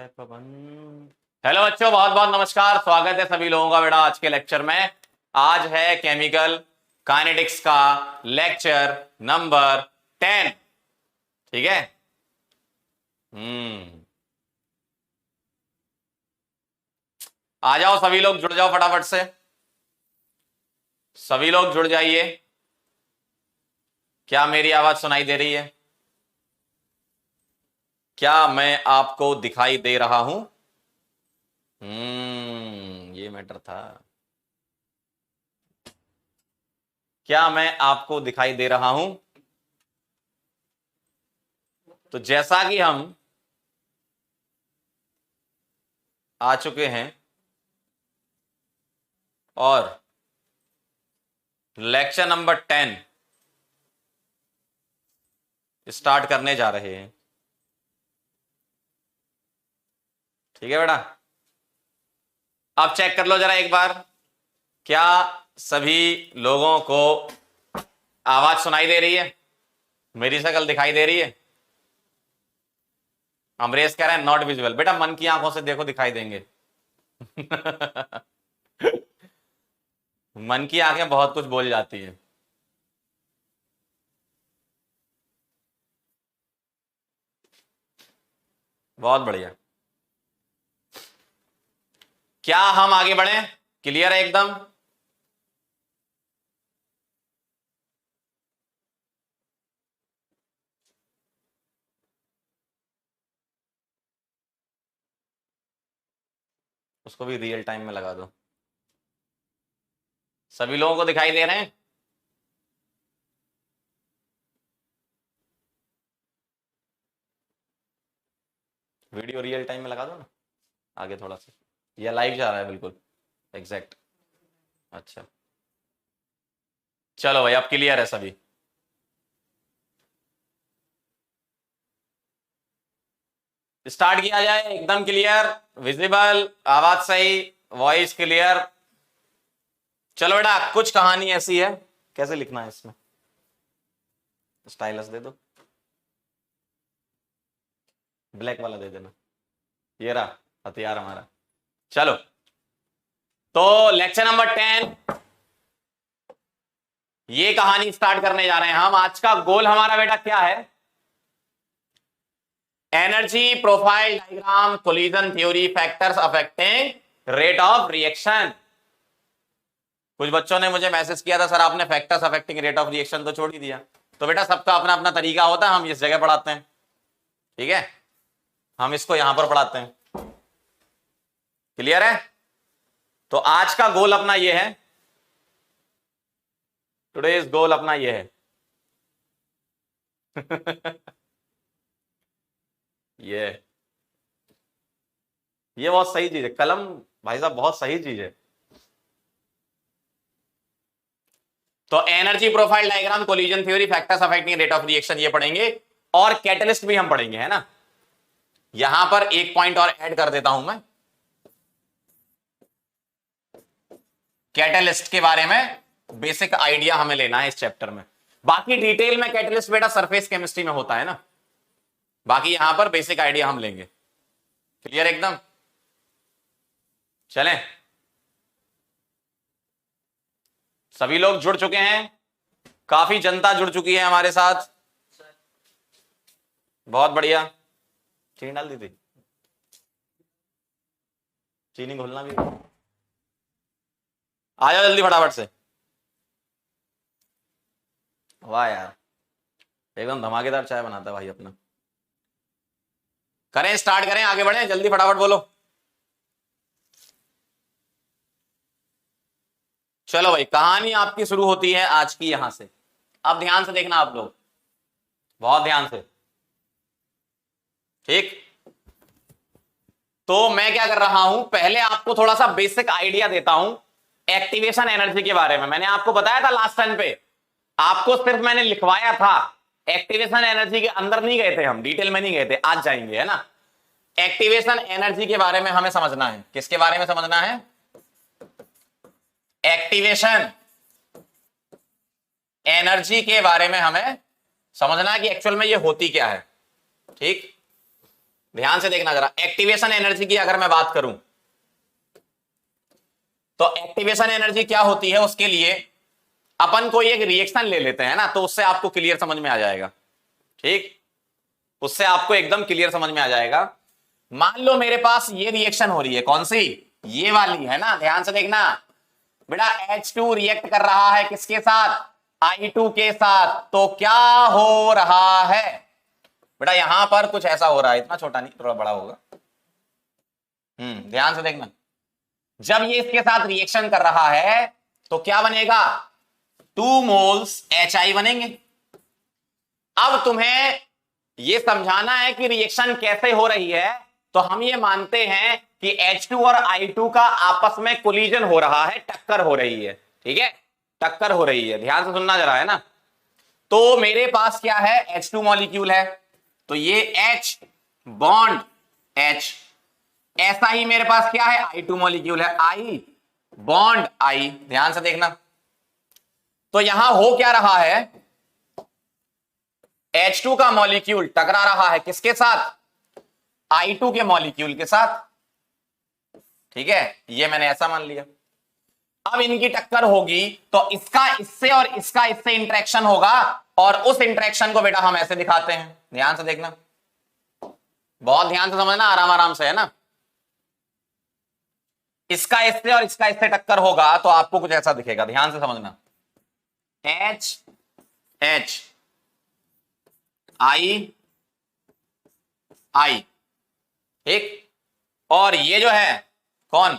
जाए पाबंद। हेलो बच्चों, बहुत बहुत नमस्कार। स्वागत है सभी लोगों का बेटा आज के लेक्चर में। आज है केमिकल काइनेटिक्स का लेक्चर नंबर 10। ठीक है। आ जाओ सभी लोग, जुड़ जाओ फटाफट से। सभी लोग जुड़ जाइए। क्या मेरी आवाज सुनाई दे रही है? क्या मैं आपको दिखाई दे रहा हूं? ये मैटर था। क्या मैं आपको दिखाई दे रहा हूं? तो जैसा कि हम आ चुके हैं और लेक्चर नंबर 10 स्टार्ट करने जा रहे हैं। ठीक है बेटा, अब चेक कर लो जरा एक बार, क्या सभी लोगों को आवाज सुनाई दे रही है? मेरी शक्ल दिखाई दे रही है? अमरेश कह रहे हैं नॉट विजुअल। बेटा मन की आंखों से देखो, दिखाई देंगे। मन की आंखें बहुत कुछ बोल जाती हैं। बहुत बढ़िया। क्या हम आगे बढ़े? क्लियर है एकदम? उसको भी रियल टाइम में लगा दो। सभी लोगों को दिखाई दे रहे हैं? वीडियो रियल टाइम में लगा दो ना आगे थोड़ा सा, या लाइव जा रहा है बिल्कुल एग्जैक्ट? अच्छा चलो भाई, अब क्लियर है सभी? स्टार्ट किया जाए। एकदम क्लियर, विजिबल, आवाज सही, वॉइस क्लियर। चलो बेटा, कुछ कहानी ऐसी है। कैसे लिखना है इसमें? स्टाइलस दे दो, ब्लैक वाला दे देना। ये रहा हथियार हमारा। चलो, तो लेक्चर नंबर 10, ये कहानी स्टार्ट करने जा रहे हैं हम। आज का गोल हमारा बेटा क्या है? Energy profile diagram, collision theory, factors affecting rate of reaction. कुछ बच्चों ने मुझे मैसेज किया था, सर आपने factors affecting rate of reaction तो छोड़ ही दिया। तो बेटा सबका अपना अपना तरीका होता है, हम इस जगह पढ़ाते हैं। ठीक है, हम इसको यहां पर पढ़ाते हैं। क्लियर है? तो आज का गोल अपना ये है, टुडेज गोल अपना ये है। ये बहुत सही चीज है कलम भाई साहब, बहुत सही चीज है। तो energy profile diagram, collision theory, factors affecting rate of reaction, ये पढ़ेंगे। और कैटलिस्ट भी हम पढ़ेंगे, है ना। यहां पर एक पॉइंट और ऐड कर देता हूं मैं, कैटलिस्ट के बारे में बेसिक आइडिया हमें लेना है इस चैप्टर में। बाकी डिटेल में कैटलिस्ट बेटा सरफेस केमिस्ट्री में होता है ना। बाकी यहां पर बेसिक आइडिया हम लेंगे। क्लियर एकदम? चलें, सभी लोग जुड़ चुके हैं? काफी जनता जुड़ चुकी है हमारे साथ। बहुत बढ़िया। चीनी डाल दी थी? चीनी घोलना भी। आ जाओ जल्दी फटाफट से। वाह यार, एकदम धमाकेदार चाय बनाता है भाई अपना। करें, स्टार्ट करें, आगे बढ़ें, जल्दी फटाफट बोलो। चलो भाई, कहानी आपकी शुरू होती है आज की यहां से। अब ध्यान से देखना आप लोग, बहुत ध्यान से। ठीक, तो मैं क्या कर रहा हूं, पहले आपको थोड़ा सा बेसिक आइडिया देता हूं एक्टिवेशन एनर्जी के बारे में। मैंने आपको बताया था लास्ट टाइम पे, आपको सिर्फ मैंने लिखवाया था। एक्टिवेशन एनर्जी के अंदर नहीं गए थे हम, डिटेल में नहीं गए थे। आज जाएंगे, है ना। एक्टिवेशन एनर्जी के बारे में हमें समझना है। किसके बारे में समझना है? एक्टिवेशन एनर्जी के बारे में हमें समझना है कि एक्चुअल में ये होती क्या है। ठीक, ध्यान से देखना जरा, एक्टिवेशन एनर्जी की अगर मैं बात करूं तो एक्टिवेशन एनर्जी क्या होती है, उसके लिए अपन कोई एक रिएक्शन ले लेते हैं ना, तो उससे आपको क्लियर समझ में आ जाएगा। ठीक, उससे आपको एकदम क्लियर समझ में आ जाएगा। मान लो मेरे पास ये रिएक्शन हो रही है, कौन सी, ये वाली है ना, ध्यान से देखना बेटा। H2 रिएक्ट कर रहा है किसके साथ, I2 के साथ, तो क्या हो रहा है बेटा, यहां पर कुछ ऐसा हो रहा है, इतना छोटा नहीं, थोड़ा बड़ा होगा। ध्यान से देखना, जब ये इसके साथ रिएक्शन कर रहा है तो क्या बनेगा, 2 मोल्स HI बनेंगे। अब तुम्हें ये समझाना है कि रिएक्शन कैसे हो रही है, तो हम ये मानते हैं कि H2 और I2 का आपस में कोलिजन हो रहा है, टक्कर हो रही है। ठीक है, टक्कर हो रही है, ध्यान से सुनना जरा, है ना। तो मेरे पास क्या है, H2 मॉलिक्यूल है, तो ये H बॉन्ड H, ऐसा ही मेरे पास क्या है, I2 मॉलिक्यूल है, I बॉन्ड I। ध्यान से देखना, तो यहां हो क्या रहा है, H2 का मॉलिक्यूल टकरा रहा है किसके साथ, I2 के मॉलिक्यूल के साथ। ठीक है, ये मैंने ऐसा मान लिया। अब इनकी टक्कर होगी तो इसका इससे और इसका इससे इंटरेक्शन होगा, और उस इंटरेक्शन को बेटा हम ऐसे दिखाते हैं। ध्यान से देखना, बहुत ध्यान से समझना, आराम आराम से, है ना। इसका इससे और इसका इससे टक्कर होगा तो आपको कुछ ऐसा दिखेगा, ध्यान से समझना, H H I I। ठीक, और ये जो है कौन,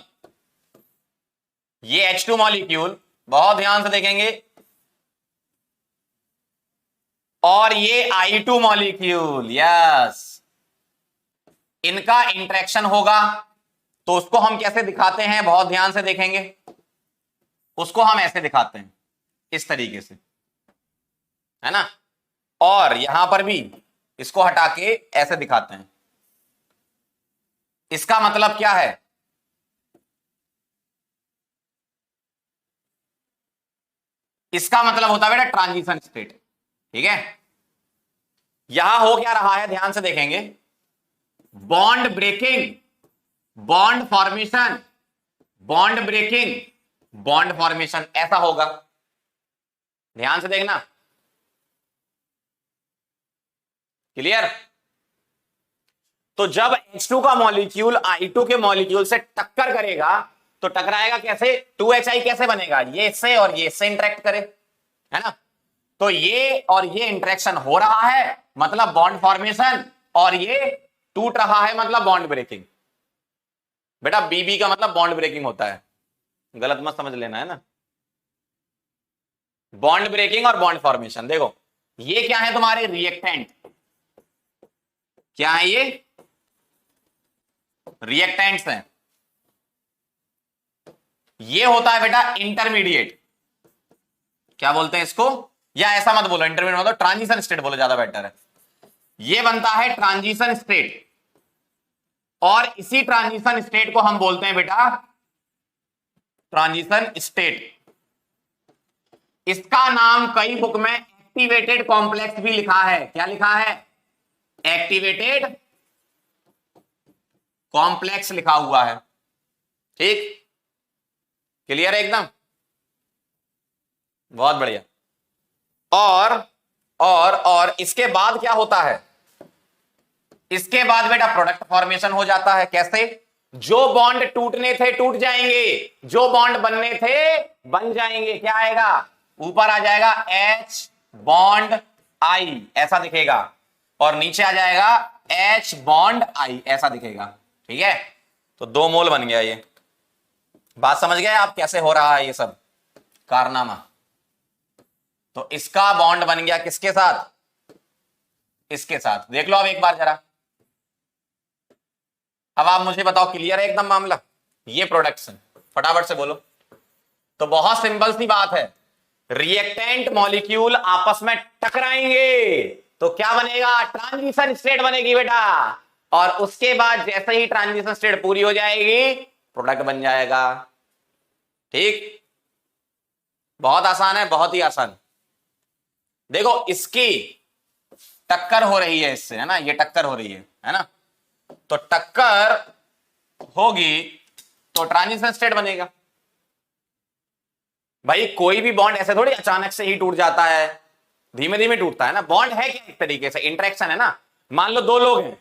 ये H2 मॉलिक्यूल, बहुत ध्यान से देखेंगे, और ये I2 मॉलिक्यूल, यस, इनका इंटरेक्शन होगा, तो उसको हम कैसे दिखाते हैं, बहुत ध्यान से देखेंगे, उसको हम ऐसे दिखाते हैं, इस तरीके से, है ना। और यहां पर भी इसको हटा के ऐसे दिखाते हैं। इसका मतलब क्या है, इसका मतलब होता है बेटा ट्रांजिशन स्टेट। ठीक है, यहां हो क्या रहा है, ध्यान से देखेंगे, bond breaking, bond formation, bond breaking, bond formation, ऐसा होगा। ध्यान से देखना, क्लियर। तो जब H2 का मॉलिक्यूल I2 के मॉलिक्यूल से टक्कर करेगा तो टकराएगा कैसे, 2HI कैसे बनेगा, ये इससे और ये इससे इंटरेक्ट करे, है ना। तो ये और ये इंटरेक्शन हो रहा है मतलब बॉन्ड फॉर्मेशन, और ये टूट रहा है मतलब बॉन्ड ब्रेकिंग। बेटा BB का मतलब बॉन्ड ब्रेकिंग होता है, गलत मत समझ लेना, है ना। बॉन्ड ब्रेकिंग और बॉन्ड फॉर्मेशन, देखो ये क्या है, तुम्हारे रिएक्टेंट, क्या है ये, रिएक्टेंट्स हैं। ये होता है बेटा इंटरमीडिएट, क्या बोलते हैं इसको, या ऐसा मत बोलो इंटरमीडिएट, मतलब ट्रांजिशन स्टेट बोलो, ज्यादा बेटर है। ये बनता है ट्रांजिशन स्टेट, और इसी ट्रांजिशन स्टेट को हम बोलते हैं बेटा ट्रांजिशन स्टेट। इसका नाम कई बुक में एक्टिवेटेड कॉम्प्लेक्स भी लिखा है, क्या लिखा है, एक्टिवेटेड कॉम्प्लेक्स लिखा हुआ है। ठीक, क्लियर है एकदम, बहुत बढ़िया। और इसके बाद क्या होता है, इसके बाद बेटा प्रोडक्ट फॉर्मेशन हो जाता है। कैसे, जो बॉन्ड टूटने थे टूट जाएंगे, जो बॉन्ड बनने थे बन जाएंगे, क्या आएगा, ऊपर आ जाएगा H बॉन्ड I, ऐसा दिखेगा, और नीचे आ जाएगा H बॉन्ड I, ऐसा दिखेगा। ठीक है, तो 2 मोल बन गया। ये बात समझ गए आप कैसे हो रहा है ये सब कारनामा। तो इसका बॉन्ड बन गया किसके साथ, इसके साथ। देख लो अब एक बार जरा, अब आप मुझे बताओ, क्लियर है एकदम मामला, ये प्रोडक्शन, फटाफट से बोलो। तो बहुत सिंपल सी बात है, रिएक्टेंट मॉलिक्यूल आपस में टकराएंगे तो क्या बनेगा, ट्रांजिशन स्टेट बनेगी बेटा, और उसके बाद जैसे ही ट्रांजिशन स्टेट पूरी हो जाएगी प्रोडक्ट बन जाएगा। ठीक, बहुत आसान है, बहुत ही आसान। देखो इसकी टक्कर हो रही है इससे, है ना, ये टक्कर हो रही है ना, तो टक्कर होगी तो ट्रांजिशन स्टेट बनेगा। भाई कोई भी बॉन्ड ऐसे थोड़ी अचानक से ही टूट जाता है, धीमे धीमे टूटता है ना। बॉन्ड है क्या, एक तरीके से इंटरेक्शन है ना। मान लो दो लोग हैं,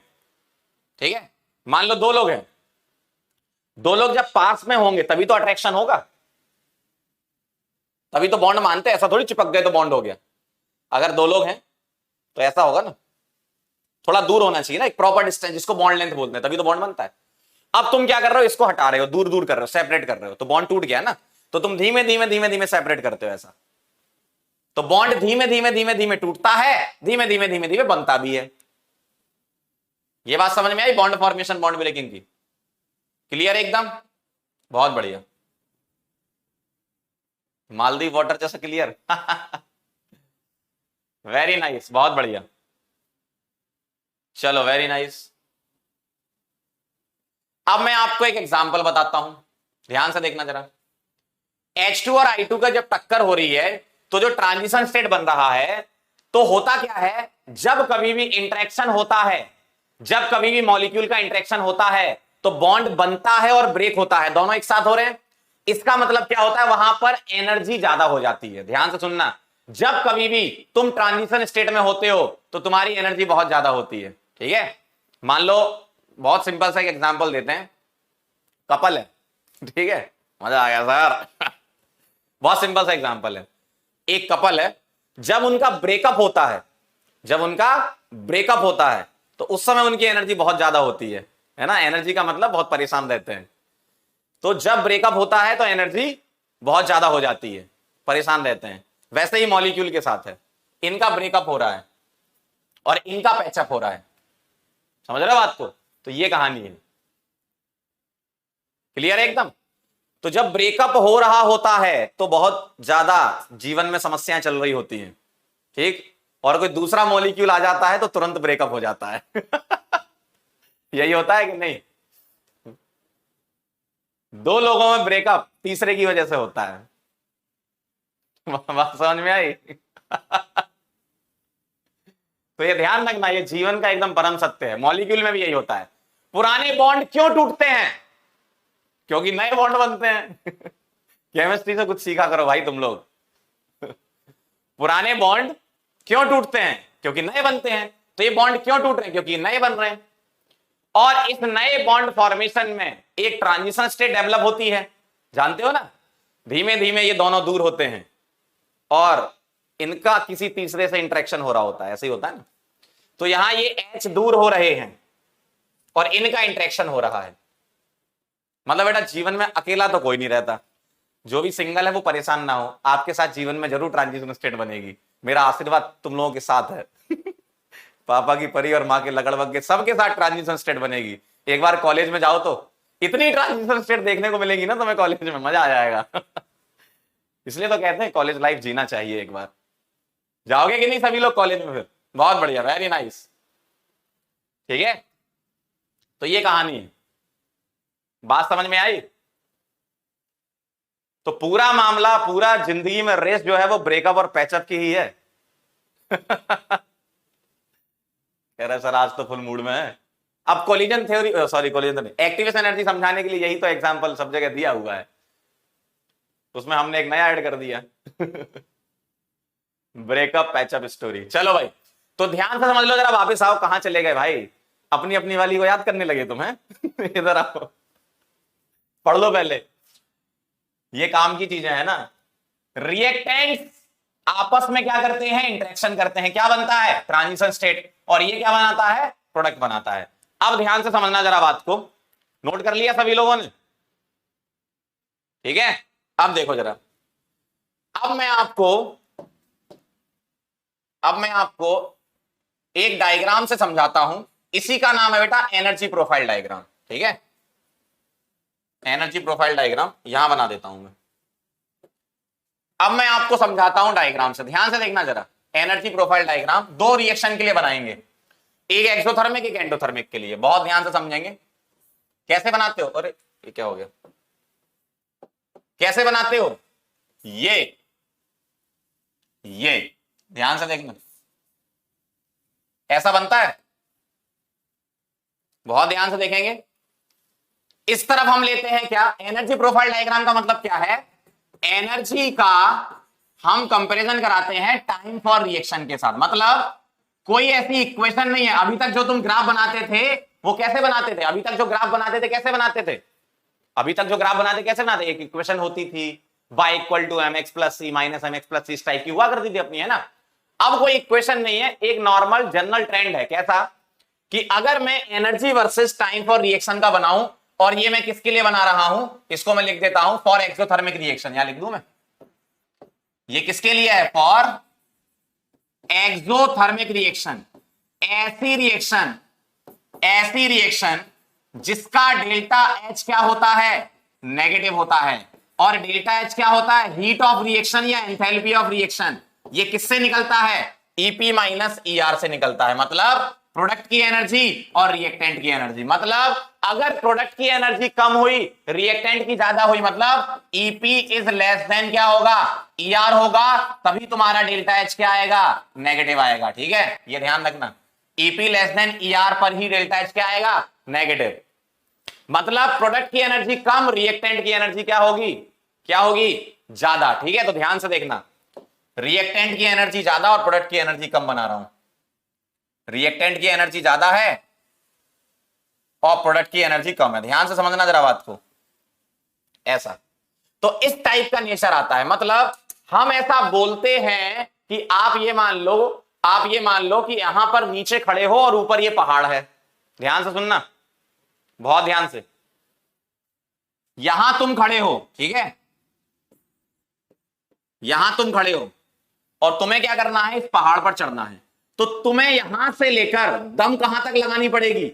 ठीक है, मान लो दो लोग हैं, दो लोग जब पास में होंगे तभी तो अट्रैक्शन होगा, तभी तो बॉन्ड मानते हैं। ऐसा थोड़ी चिपक गए तो बॉन्ड हो गया। अगर दो लोग हैं तो ऐसा होगा ना, थोड़ा दूर होना चाहिए ना, एक प्रॉपर डिस्टेंस जिसको बॉन्ड लेंथ बोलते हैं, तभी तो बॉन्ड बनता है। अब तुम क्या कर रहे हो, इसको हटा रहे हो, दूर दूर कर रहे हो, सेपरेट कर रहे हो, तो बॉन्ड टूट गया ना। तो तुम धीमे धीमे धीमे धीमे सेपरेट करते हो ऐसा, तो बॉन्ड धीमे धीमे धीमे धीमे टूटता है, धीमे धीमे धीमे धीमे बनता भी है। ये बात समझ में आई, बॉन्ड फॉर्मेशन बॉन्ड ब्रेकिंग की। क्लियर एकदम, बहुत बढ़िया। मालदीव वाटर जैसा क्लियर। वेरी नाइस, बहुत बढ़िया। चलो वेरी नाइस। अब मैं आपको एक एग्जांपल बताता हूं, ध्यान से देखना जरा। H2 और I2 का जब टक्कर हो रही है तो जो ट्रांजिशन स्टेट बन रहा है, तो होता क्या है, जब कभी भी इंटरेक्शन होता है, जब कभी भी मॉलिक्यूल का इंटरेक्शन होता है तो बॉन्ड बनता है और ब्रेक होता है, दोनों एक साथ हो रहे हैं। इसका मतलब क्या होता है, वहां पर एनर्जी ज्यादा हो जाती है। ध्यान से सुनना, जब कभी भी तुम ट्रांजिशन स्टेट में होते हो तो तुम्हारी एनर्जी बहुत ज्यादा होती है, ठीक है। मान लो बहुत सिंपल सा एक एग्जांपल देते हैं, कपल है, ठीक है, मजा आ गया सर। बहुत सिंपल सा एग्जांपल है, एक कपल है, जब उनका ब्रेकअप होता है, जब उनका ब्रेकअप होता है तो उस समय उनकी एनर्जी बहुत ज्यादा होती है ना। एनर्जी का मतलब बहुत परेशान रहते हैं, तो जब ब्रेकअप होता है तो एनर्जी बहुत ज्यादा हो जाती है, परेशान रहते हैं। वैसे ही मॉलिक्यूल के साथ है, इनका ब्रेकअप हो रहा है और इनका पैचअप हो रहा है, समझ रहे हो बात को। तो ये कहानी है, क्लियर है एकदम। तो जब ब्रेकअप हो रहा होता है तो बहुत ज्यादा जीवन में समस्याएं चल रही होती हैं, ठीक, और कोई दूसरा मॉलिक्यूल आ जाता है तो तुरंत ब्रेकअप हो जाता है। यही होता है कि नहीं, दो लोगों में ब्रेकअप तीसरे की वजह से होता है। बात समझ में आई। तो ये ध्यान रखना, ये जीवन का एकदम परम सत्य है। मॉलिक्यूल में भी यही होता है। पुराने बॉन्ड क्यों टूटते हैं, क्योंकि नए बॉन्ड बनते हैं। केमिस्ट्री से कुछ सीखा करो भाई तुम लोग। पुराने बॉन्ड क्यों टूटते हैं, क्योंकि नए बनते हैं। तो ये बॉन्ड क्यों टूट रहे हैं, क्योंकि नए बन रहे हैं। और इस नए बॉन्ड फॉर्मेशन में एक ट्रांजिशन स्टेट डेवलप होती है, जानते हो ना। धीमे धीमे ये दोनों दूर होते हैं और इनका किसी तीसरे से इंटरेक्शन हो रहा होता है, ऐसे ही होता है ना। तो यहां ये H दूर हो रहे हैं और इनका इंटरेक्शन हो रहा है। मतलब बेटा जीवन में अकेला तो कोई नहीं रहता, जो भी सिंगल है वो परेशान ना हो, आपके साथ जीवन में जरूर ट्रांजिशन स्टेट बनेगी। मेरा आशीर्वाद तुम लोगों के साथ है। पापा की परी और माँ के लगड़बग के सबके साथ ट्रांजिशन स्टेट बनेगी। एक बार कॉलेज में जाओ तो इतनी ट्रांजिशन स्टेट देखने को मिलेगी ना तुम्हें कॉलेज में, मजा आ जाएगा। इसलिए तो कहते हैं कॉलेज लाइफ जीना चाहिए एक बार। जाओगे कि नहीं सभी लोग कॉलेज में फिर? बहुत बढ़िया, वेरी नाइस, ठीक है। तो ये कहानी है, बात समझ में आई। तो पूरा मामला, पूरा जिंदगी में रेस जो है वो ब्रेकअप और पैचअप की ही है। कह रहे सर आज तो फुल मूड में है। अब कोलिजन थ्योरी, सॉरी कोलिजन नहीं, एक्टिवेशन एनर्जी समझाने के लिए यही तो एग्जांपल सब जगह दिया हुआ है, उसमें हमने एक नया ऐड कर दिया। Breakup patchup story. चलो भाई, तो ध्यान से समझ लो जरा, वापस आओ। कहां चले गए भाई, अपनी अपनी वाली को याद करने लगे तुम्हें। इधर आओ, पढ़ लो पहले, ये काम की चीजें है ना। रिएक्टेंट्स आपस में क्या करते हैं, इंटरेक्शन करते हैं, क्या बनता है, ट्रांजिशन स्टेट, और ये क्या बनाता है, प्रोडक्ट बनाता है। अब ध्यान से समझना जरा, बात को नोट कर लिया सभी लोगों ने, ठीक है। अब देखो जरा, अब मैं आपको एक डायग्राम से समझाता हूं, इसी का नाम है बेटा एनर्जी प्रोफाइल डायग्राम, ठीक है। एनर्जी प्रोफाइल डायग्राम यहां बना देता हूं मैं। अब मैं आपको समझाता हूं डायग्राम से, ध्यान से देखना जरा। एनर्जी प्रोफाइल डायग्राम दो रिएक्शन के लिए बनाएंगे, एक एक्सोथर्मिक एक एंडोथर्मिक के लिए। बहुत ध्यान से समझेंगे कैसे बनाते हो। अरे ये क्या हो गया, कैसे बनाते हो, ये ध्यान से देखना, ऐसा बनता है। बहुत ध्यान से देखेंगे। इस तरफ हम लेते हैं क्या, एनर्जी प्रोफाइल डायग्राम का मतलब क्या है, एनर्जी का हम कंपैरिजन कराते हैं टाइम फॉर रिएक्शन के साथ। मतलब कोई ऐसी इक्वेशन नहीं है, अभी तक जो तुम ग्राफ बनाते थे वो कैसे बनाते थे, अभी तक जो ग्राफ बनाते थे कैसे बनाते थे, अभी तक जो ग्राफ बनाते कैसे बनाते, एक इक्वेशन होती थी y equal to mx plus C minus mx plus C, इस टाइप की हुआ करती थी अपनी, है ना। अब कोई इक्वेशन नहीं है, एक नॉर्मल जनरल ट्रेंड है। कैसा कि अगर मैं energy versus time for reaction का बनाऊं, और ये मैं किसके लिए बना रहा हूं, इसको मैं लिख देता हूं फॉर एक्सोथर्मिक रिएक्शन, यहां लिख दूं मैं, ये किसके लिए है, फॉर एक्सोथर्मिक रिएक्शन। ऐसी रिएक्शन जिसका डेल्टा एच क्या होता है, नेगेटिव होता है, और डेल्टा एच क्या होता है, हीट ऑफ रिएक्शन या एंथैल्पी ऑफ रिएक्शन। ये किससे निकलता है, ईपी माइनस ईआर से निकलता है। मतलब प्रोडक्ट की एनर्जी और रिएक्टेंट की एनर्जी, मतलब अगर प्रोडक्ट की एनर्जी कम हुई, रिएक्टेंट की ज्यादा हुई, मतलब ईपी इज लेस देन क्या होगा, ईआर होगा, तभी तुम्हारा डेल्टा एच क्या आएगा, नेगेटिव आएगा। ठीक है, ये ध्यान रखना, ईपी लेस देन ईआर पर ही डेल्टा एच क्या आएगा, नेगेटिव। मतलब प्रोडक्ट की एनर्जी कम, रिएक्टेंट की एनर्जी क्या होगी, ज्यादा। ठीक है, तो ध्यान से देखना, रिएक्टेंट की एनर्जी ज्यादा और प्रोडक्ट की एनर्जी कम बना रहा हूं। रिएक्टेंट की एनर्जी ज्यादा है और प्रोडक्ट की एनर्जी कम है, ध्यान से समझना जरा बात को, ऐसा। तो इस टाइप का नेचर आता है। मतलब हम ऐसा बोलते हैं कि आप ये मान लो कि यहां पर नीचे खड़े हो और ऊपर ये पहाड़ है। ध्यान से सुनना, बहुत ध्यान से, यहां तुम खड़े हो, ठीक है, यहां तुम खड़े हो और तुम्हें क्या करना है, इस पहाड़ पर चढ़ना है। तो तुम्हें यहां से लेकर दम कहां तक लगानी पड़ेगी,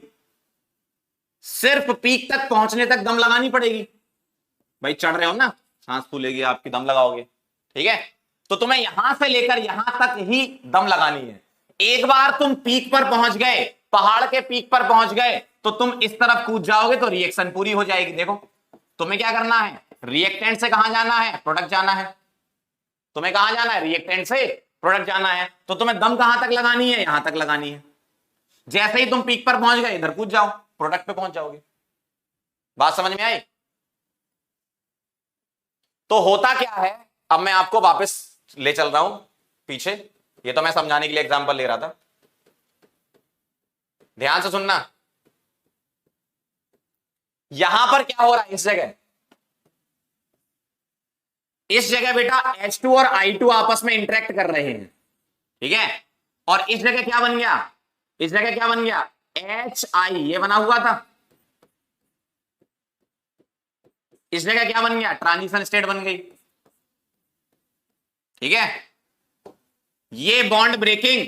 सिर्फ पीक तक पहुंचने तक दम लगानी पड़ेगी। भाई चढ़ रहे हो ना, सांस फूलेगी आपकी, दम लगाओगे, ठीक है। तो तुम्हें यहां से लेकर यहां तक ही दम लगानी है। एक बार तुम पीक पर पहुंच गए, पहाड़ के पीक पर पहुंच गए, तो तुम इस तरफ कूद जाओगे तो रिएक्शन पूरी हो जाएगी। देखो तुम्हें क्या करना है, रिएक्टेंट से कहां जाना है, प्रोडक्ट जाना है। तुम्हें कहां जाना है, रिएक्टेंट से प्रोडक्ट जाना है। तो तुम्हें दम कहां तक लगानी है, यहां तक लगानी है। जैसे ही तुम पीक पर पहुंच गए, इधर कूद जाओ, प्रोडक्ट पे पहुंच जाओगे। बात समझ में आई। तो होता क्या है, अब मैं आपको वापस ले चल रहा हूं पीछे, ये तो मैं समझाने के लिए एग्जांपल ले रहा था, ध्यान से सुनना। यहां पर क्या हो रहा है, इस जगह बेटा H2 और I2 आपस में इंटरेक्ट कर रहे हैं, ठीक है। और इस जगह क्या बन गया, HI, ये बना हुआ था, इस जगह क्या बन गया, ट्रांजिशन स्टेट बन गई, ठीक है। ये bond breaking,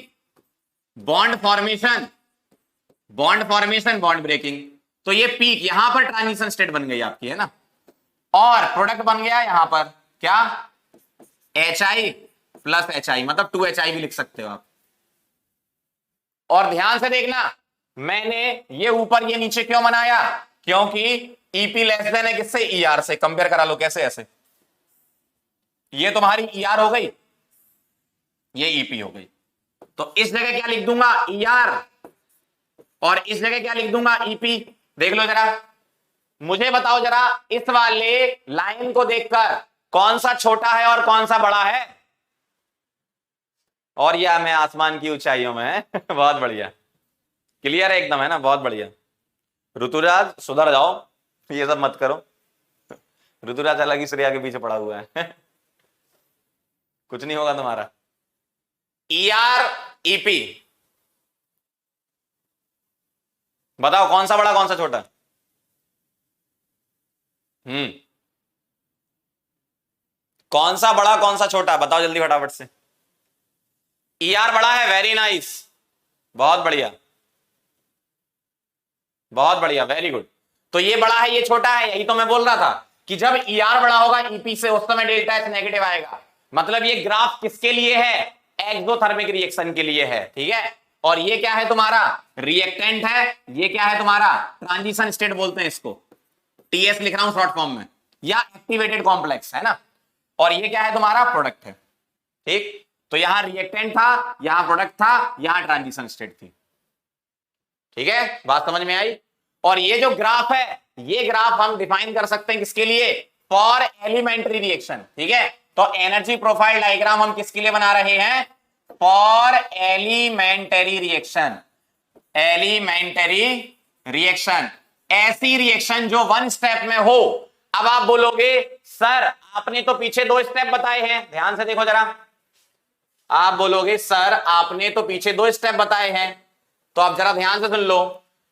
bond formation, bond breaking, तो ये पीक, यहां पर ट्रांजिशन स्टेट बन गई आपकी, है ना। और प्रोडक्ट बन गया यहां पर क्या, HI प्लस HI, मतलब 2HI भी लिख सकते हो आप। और ध्यान से देखना, मैंने ये ऊपर ये नीचे क्यों बनाया, क्योंकि EP लेस देन है किससे, ER से। कंपेयर करा लो कैसे, ऐसे, ये तुम्हारी ER हो गई, ये EP हो गई। तो इस जगह क्या लिख दूंगा, ER, और इस जगह क्या लिख दूंगा, EP। देख लो जरा, मुझे बताओ जरा, इस वाले लाइन को देखकर कौन सा छोटा है और कौन सा बड़ा है। और यह मैं आसमान की ऊंचाइयों में है बहुत बढ़िया, क्लियर है एकदम, है ना, बहुत बढ़िया। ऋतुराज सुधर जाओ, ये सब मत करो। ऋतुराज अलग ही श्रेया के पीछे पड़ा हुआ है कुछ नहीं होगा तुम्हारा। ER EP, बताओ कौन सा बड़ा कौन सा छोटा। कौन सा बड़ा कौन सा छोटा, बताओ जल्दी फटाफट से। ER बड़ा है, वेरी नाइस, बहुत बढ़िया, बहुत बढ़िया, वेरी गुड। तो ये बड़ा है, ये छोटा है, यही तो मैं बोल रहा था कि जब ER बड़ा होगा EP से, उस समय डेल्टा एच नेगेटिव आएगा। मतलब ये ग्राफ किसके लिए है, एक्सोथर्मिक रिएक्शन के लिए है, ठीक है। और ये क्या है तुम्हारा, रिएक्टेंट है, ये क्या है तुम्हारा, ट्रांजिशन स्टेट बोलते हैं इसको, TS लिख रहा हूं शॉर्ट फॉर्म में, या एक्टिवेटेड कॉम्प्लेक्स, है ना। और ये क्या है तुम्हारा, प्रोडक्ट है, ठीक। तो यहां रिएक्टेंट था, यहां प्रोडक्ट था, यहां ट्रांजिशन स्टेट थी, ठीक है। बात समझ में आई। और ये जो ग्राफ है, ये ग्राफ हम डिफाइन कर सकते हैं किसके लिए? For elementary reaction. ठीक है, तो एनर्जी प्रोफाइल डायग्राम हम किसके लिए बना रहे हैं? For elementary reaction. Elementary reaction, ऐसी रिएक्शन जो वन स्टेप में हो। अब आप बोलोगे सर आपने तो पीछे 2 स्टेप बताए हैं, ध्यान से देखो जरा। आप बोलोगे सर आपने तो पीछे 2 स्टेप बताए हैं, तो आप जरा ध्यान से सुन लो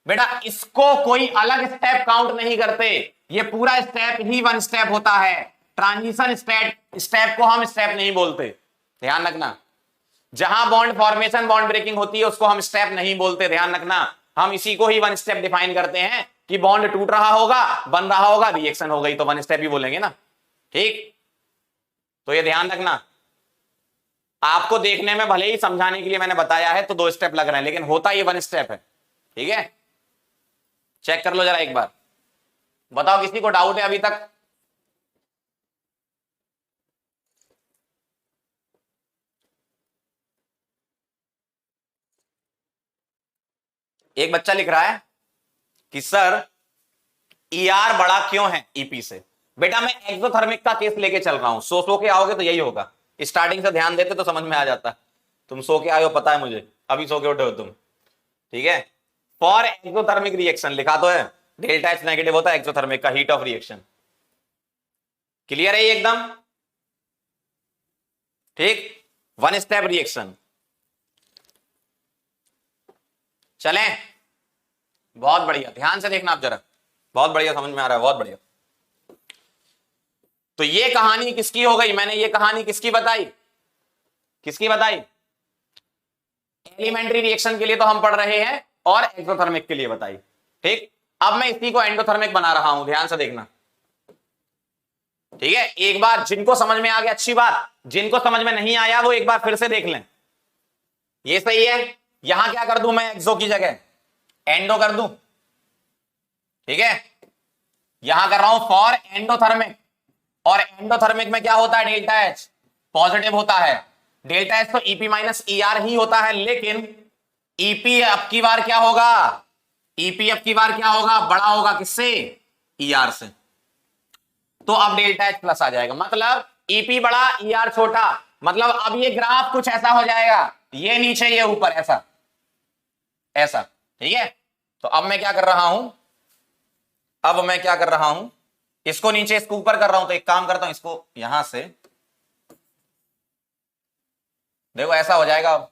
बेटा, इसको कोई अलग स्टेप काउंट नहीं करते, ये पूरा स्टेप ही 1 स्टेप होता है। ट्रांजिशन स्टेप को हम स्टेप नहीं बोलते, ध्यान रखना। जहां बॉन्ड फॉर्मेशन बॉन्ड ब्रेकिंग होती है उसको हम स्टेप नहीं बोलते, ध्यान रखना। हम इसी को ही 1 स्टेप डिफाइन करते हैं कि बॉन्ड टूट रहा होगा, बन रहा होगा, रिएक्शन हो गई, तो 1 स्टेप ही बोलेंगे ना। ठीक, तो ये ध्यान रखना। आपको देखने में भले ही समझाने के लिए मैंने बताया है तो 2 स्टेप लग रहे हैं, लेकिन होता ये 1 स्टेप है। ठीक है, चेक कर लो जरा एक बार, बताओ किसी को डाउट है अभी तक? एक बच्चा लिख रहा है कि सर ईआर बड़ा क्यों है ईपी से? बेटा मैं एक्सोथर्मिक का केस लेके चल रहा हूं, सो के आओगे तो यही होगा। स्टार्टिंग से ध्यान देते तो समझ में आ जाता। तुम सो के आए हो पता है मुझे, अभी सो के उठे हो तुम। ठीक है, फॉर एक्सोथर्मिक रिएक्शन लिखा तो है, डेल्टा एच नेगेटिव होता है एक्सोथर्मिक का, हीट ऑफ रिएक्शन। क्लियर है ये एकदम? ठीक, 1 स्टेप रिएक्शन। चलें, बहुत बढ़िया, ध्यान से देखना आप जरा, बहुत बढ़िया समझ में आ रहा है, बहुत बढ़िया। तो ये कहानी किसकी हो गई? मैंने ये कहानी किसकी बताई? किसकी बताई? एलिमेंट्री रिएक्शन के लिए तो हम पढ़ रहे हैं, और एक्सोथर्मिक के लिए बताई। ठीक, अब मैं इसी को एंडोथर्मिक बना रहा हूं, ध्यान से देखना। ठीक है, एक बार जिनको समझ में आ गया अच्छी बात, जिनको समझ में नहीं आया वो एक बार फिर से देख लें। ये सही है, यहां क्या कर दूं मैं? एक्सो की जगह एंडो कर दूं। ठीक है, यहां कर रहा हूं फॉर एंडोथर्मिक, और एंडोथर्मिक में क्या होता है? डेल्टा एच पॉजिटिव होता है। डेल्टा एच तो ईपी माइनस ईआर ही होता है, लेकिन ईपी अब की बार क्या होगा? ईपी अब की बार क्या होगा? बड़ा होगा, किससे? ईआर से। तो अब डेल्टा एच प्लस आ जाएगा, मतलब ईपी बड़ा ईआर छोटा, मतलब अब ये ग्राफ कुछ ऐसा हो जाएगा, ये नीचे ये ऊपर, ऐसा ऐसा। ठीक है, तो अब मैं क्या कर रहा हूं? अब मैं क्या कर रहा हूं? इसको नीचे इसको ऊपर कर रहा हूं, तो एक काम करता हूं, इसको यहां से देखो ऐसा हो जाएगा। अब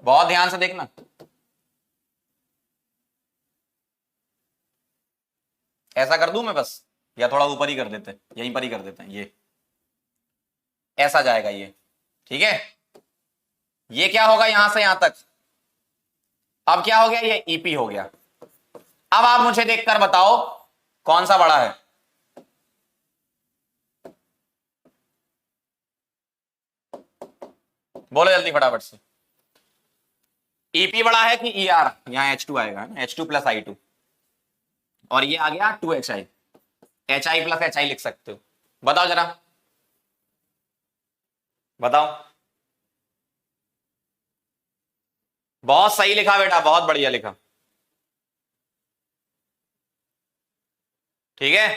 बहुत ध्यान से देखना, ऐसा कर दूं मैं बस, या थोड़ा ऊपर ही कर देते हैं, यहीं पर ही कर देते हैं, ये ऐसा जाएगा ये। ठीक है, ये क्या होगा यहां से यहां तक? अब क्या हो गया? ये ईपी हो गया। अब आप मुझे देखकर बताओ कौन सा बड़ा है? बोलो जल्दी फटाफट से। ईपी बड़ा है कि ईआर? यहां H2 आएगा ना, H2 प्लस I2, और ये आ गया 2HI, HI प्लस HI लिख सकते हो। बताओ जरा, बताओ। बहुत सही लिखा बेटा, बहुत बढ़िया लिखा। ठीक है,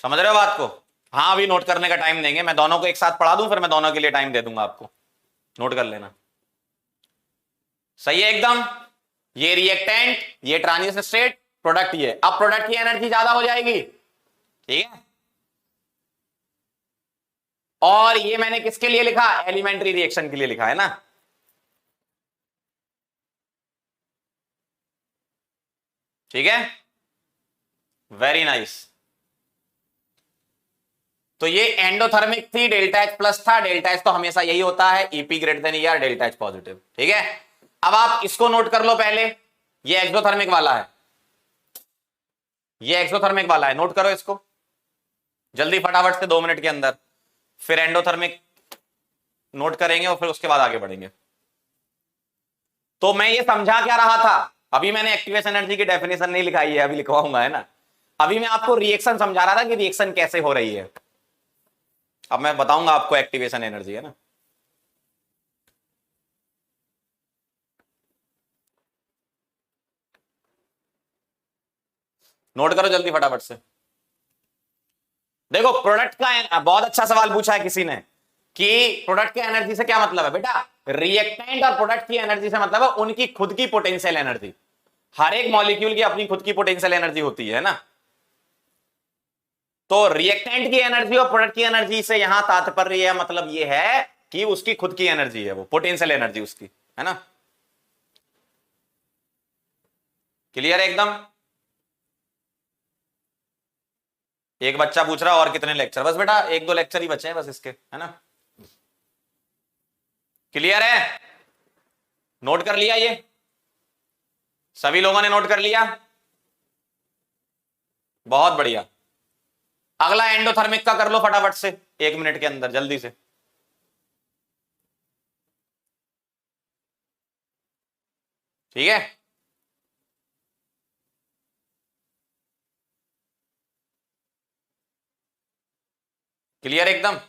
समझ रहे हो बात को? हाँ, अभी नोट करने का टाइम देंगे, मैं दोनों को एक साथ पढ़ा दूं, फिर मैं दोनों के लिए टाइम दे दूंगा आपको, नोट कर लेना। सही है एकदम। ये रिएक्टेंट, ये ट्रांजिशन स्टेट, प्रोडक्ट ये। अब प्रोडक्ट की एनर्जी ज्यादा हो जाएगी। ठीक है, और ये मैंने किसके लिए लिखा? एलिमेंट्री रिएक्शन के लिए लिखा है ना। ठीक है, वेरी नाइस। तो ये एंडोथर्मिक थी, डेल्टा एच प्लस था, डेल्टा एच तो हमेशा यही होता है, EP greater than ER, delta H positive. ठीक है, अब आप इसको नोट कर लो पहले, ये एक्सोथर्मिक वाला है, ये एक्सोथर्मिक वाला है, नोट करो इसको जल्दी फटाफट से 2 मिनट के अंदर, फिर एंडोथर्मिक नोट करेंगे और फिर उसके बाद आगे बढ़ेंगे। तो मैं ये समझा क्या रहा था? अभी मैंने एक्टिवेशन एनर्जी की डेफिनेशन नहीं लिखाई है, अभी लिखवाऊंगा, है ना। अभी मैं आपको रिएक्शन समझा रहा था कि रिएक्शन कैसे हो रही है। अब मैं बताऊंगा आपको एक्टिवेशन एनर्जी, है ना। नोट करो जल्दी फटाफट से। देखो प्रोडक्ट का बहुत अच्छा सवाल पूछा है किसी ने कि प्रोडक्ट की एनर्जी से क्या मतलब है बेटा। रिएक्टेंट और प्रोडक्ट की एनर्जी से मतलब है उनकी खुद की पोटेंशियल एनर्जी। हर एक मॉलिक्यूल की अपनी खुद की पोटेंशियल एनर्जी होती है ना। तो रिएक्टेंट की एनर्जी और प्रोडक्ट की एनर्जी से यहां तात्पर्य मतलब यह है कि उसकी खुद की एनर्जी है, वो पोटेंशियल एनर्जी उसकी है ना। क्लियर है एकदम। एक बच्चा पूछ रहा और कितने लेक्चर, बस बेटा एक दो लेक्चर ही बचे हैं बस इसके, है ना। क्लियर है, नोट कर लिया ये सभी लोगों ने, नोट कर लिया, बहुत बढ़िया। अगला एंडोथर्मिक का कर लो फटाफट से, 1 मिनट के अंदर जल्दी से। ठीक है, क्लियर एकदम,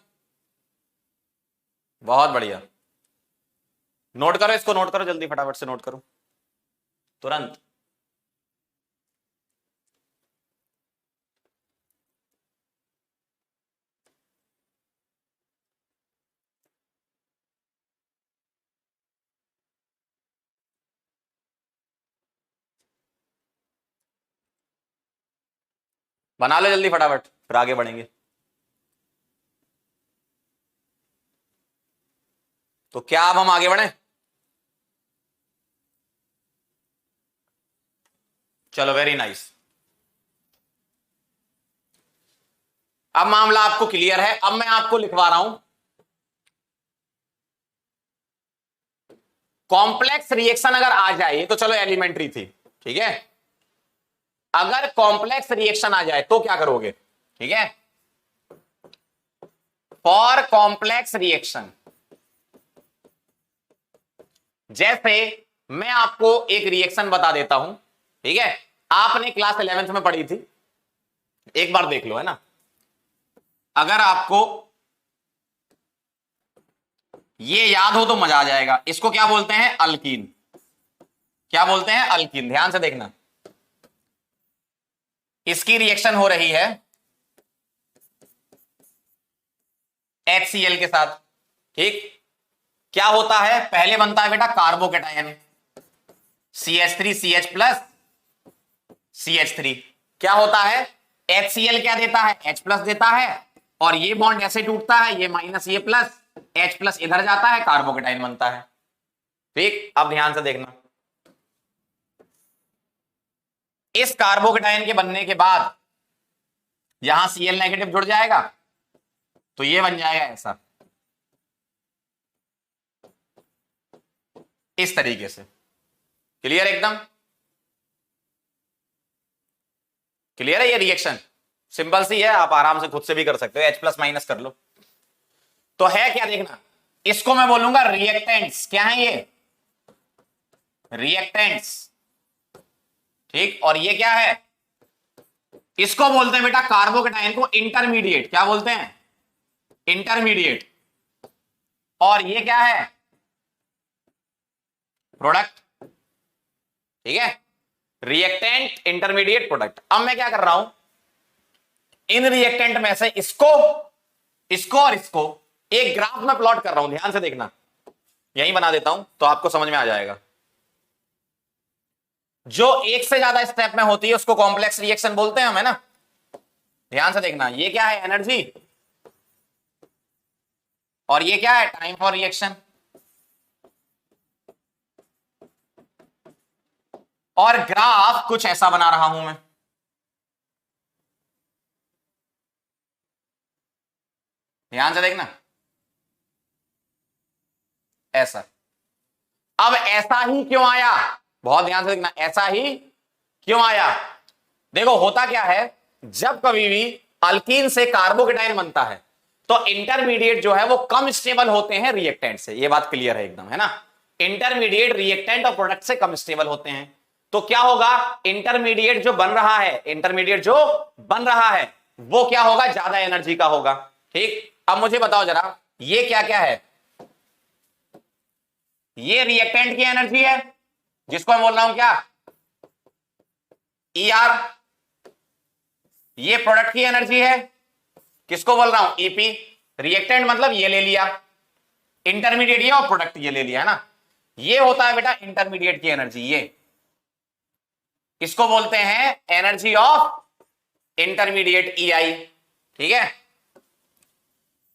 बहुत बढ़िया। नोट करो इसको, नोट करो जल्दी फटाफट से, नोट करो तुरंत। बना लो जल्दी फटाफट, फिर आगे बढ़ेंगे। तो क्या अब हम आगे बढ़े। चलो वेरी नाइस। अब मामला आपको क्लियर है। अब मैं आपको लिखवा रहा हूं कॉम्प्लेक्स रिएक्शन अगर आ जाए तो चलो एलिमेंट्री थी, ठीक है। अगर कॉम्प्लेक्स रिएक्शन आ जाए तो क्या करोगे, ठीक है। फॉर कॉम्प्लेक्स रिएक्शन, जैसे मैं आपको एक रिएक्शन बता देता हूं, ठीक है। आपने क्लास 11th में पढ़ी थी, एक बार देख लो, है ना। अगर आपको ये याद हो तो मजा आ जाएगा। इसको क्या बोलते हैं, अल्कीन। क्या बोलते हैं, अल्कीन। ध्यान से देखना, इसकी रिएक्शन हो रही है HCl के साथ, ठीक। क्या होता है, पहले बनता है बेटा कार्बोकेटायन CH3CH प्लस CH3। क्या होता है, HCl क्या देता है, H प्लस देता है, और ये बॉन्ड ऐसे टूटता है, ये माइनस ये प्लस, H प्लस इधर जाता है, कार्बोकेटाइन बनता है, ठीक। अब ध्यान से देखना, इस कार्बोकेटाइन के बनने के बाद यहां Cl नेगेटिव जुड़ जाएगा, तो ये बन जाएगा ऐसा, इस तरीके से। क्लियर एकदम, क्लियर है। ये रिएक्शन सिंपल सी है, आप आराम से खुद से भी कर सकते हो, H प्लस माइनस कर लो। तो है क्या, देखना, इसको मैं बोलूंगा रिएक्टेंट्स। क्या है ये, रिएक्टेंट्स, ठीक। और ये क्या है, इसको बोलते हैं बेटा कार्बोकेटाइन को इंटरमीडिएट। क्या बोलते हैं, इंटरमीडिएट। और ये क्या है, प्रोडक्ट, ठीक है। Reactant, intermediate, product. अब मैं क्या कर रहा हूं, इन रिएक्टेंट में से इसको और इसको एक ग्राफ में प्लॉट कर रहा हूं। ध्यान से देखना, यही बना देता हूं तो आपको समझ में आ जाएगा। जो एक से ज्यादा स्टेप में होती है उसको कॉम्प्लेक्स रिएक्शन बोलते हैं हम, है ना। ध्यान से देखना, ये क्या है, एनर्जी, और ये क्या है, टाइम फॉर रिएक्शन। और ग्राफ कुछ ऐसा बना रहा हूं मैं, ध्यान से देखना, ऐसा। अब ऐसा ही क्यों आया, बहुत ध्यान से देखना, ऐसा ही क्यों आया। देखो होता क्या है, जब कभी भी अल्कीन से कार्बोकेटाइन बनता है तो इंटरमीडिएट जो है वो कम स्टेबल होते हैं रिएक्टेंट से। ये बात क्लियर है एकदम, है ना। इंटरमीडिएट रिएक्टेंट और प्रोडक्ट से कम स्टेबल होते हैं। तो क्या होगा, इंटरमीडिएट जो बन रहा है, इंटरमीडिएट जो बन रहा है वो क्या होगा, ज्यादा एनर्जी का होगा, ठीक। अब मुझे बताओ जरा, ये क्या क्या है, ये रिएक्टेंट की एनर्जी है जिसको मैं बोल रहा हूं क्या, ER, ये प्रोडक्ट की एनर्जी है, किसको बोल रहा हूं, ईपी। रिएक्टेंट मतलब ये ले लिया, इंटरमीडिएट ये और प्रोडक्ट ये ले लिया है ना, ये होता है बेटा इंटरमीडिएट की एनर्जी। ये इसको बोलते हैं एनर्जी ऑफ इंटरमीडिएट EI, ठीक है।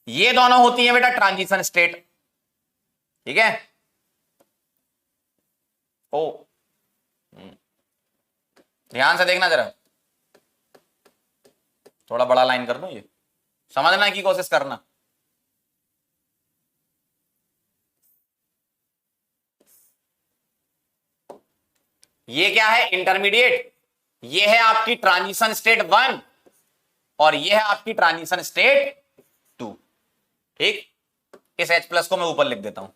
ये दोनों होती है बेटा ट्रांजिशन स्टेट, ठीक है। ओ ध्यान से देखना जरा, थोड़ा बड़ा लाइन कर दो, ये समझने की कोशिश करना। ये क्या है, इंटरमीडिएट, ये है आपकी ट्रांजिशन स्टेट 1 और ये है आपकी ट्रांजिशन स्टेट 2, ठीक। इस H+ को मैं ऊपर लिख देता हूं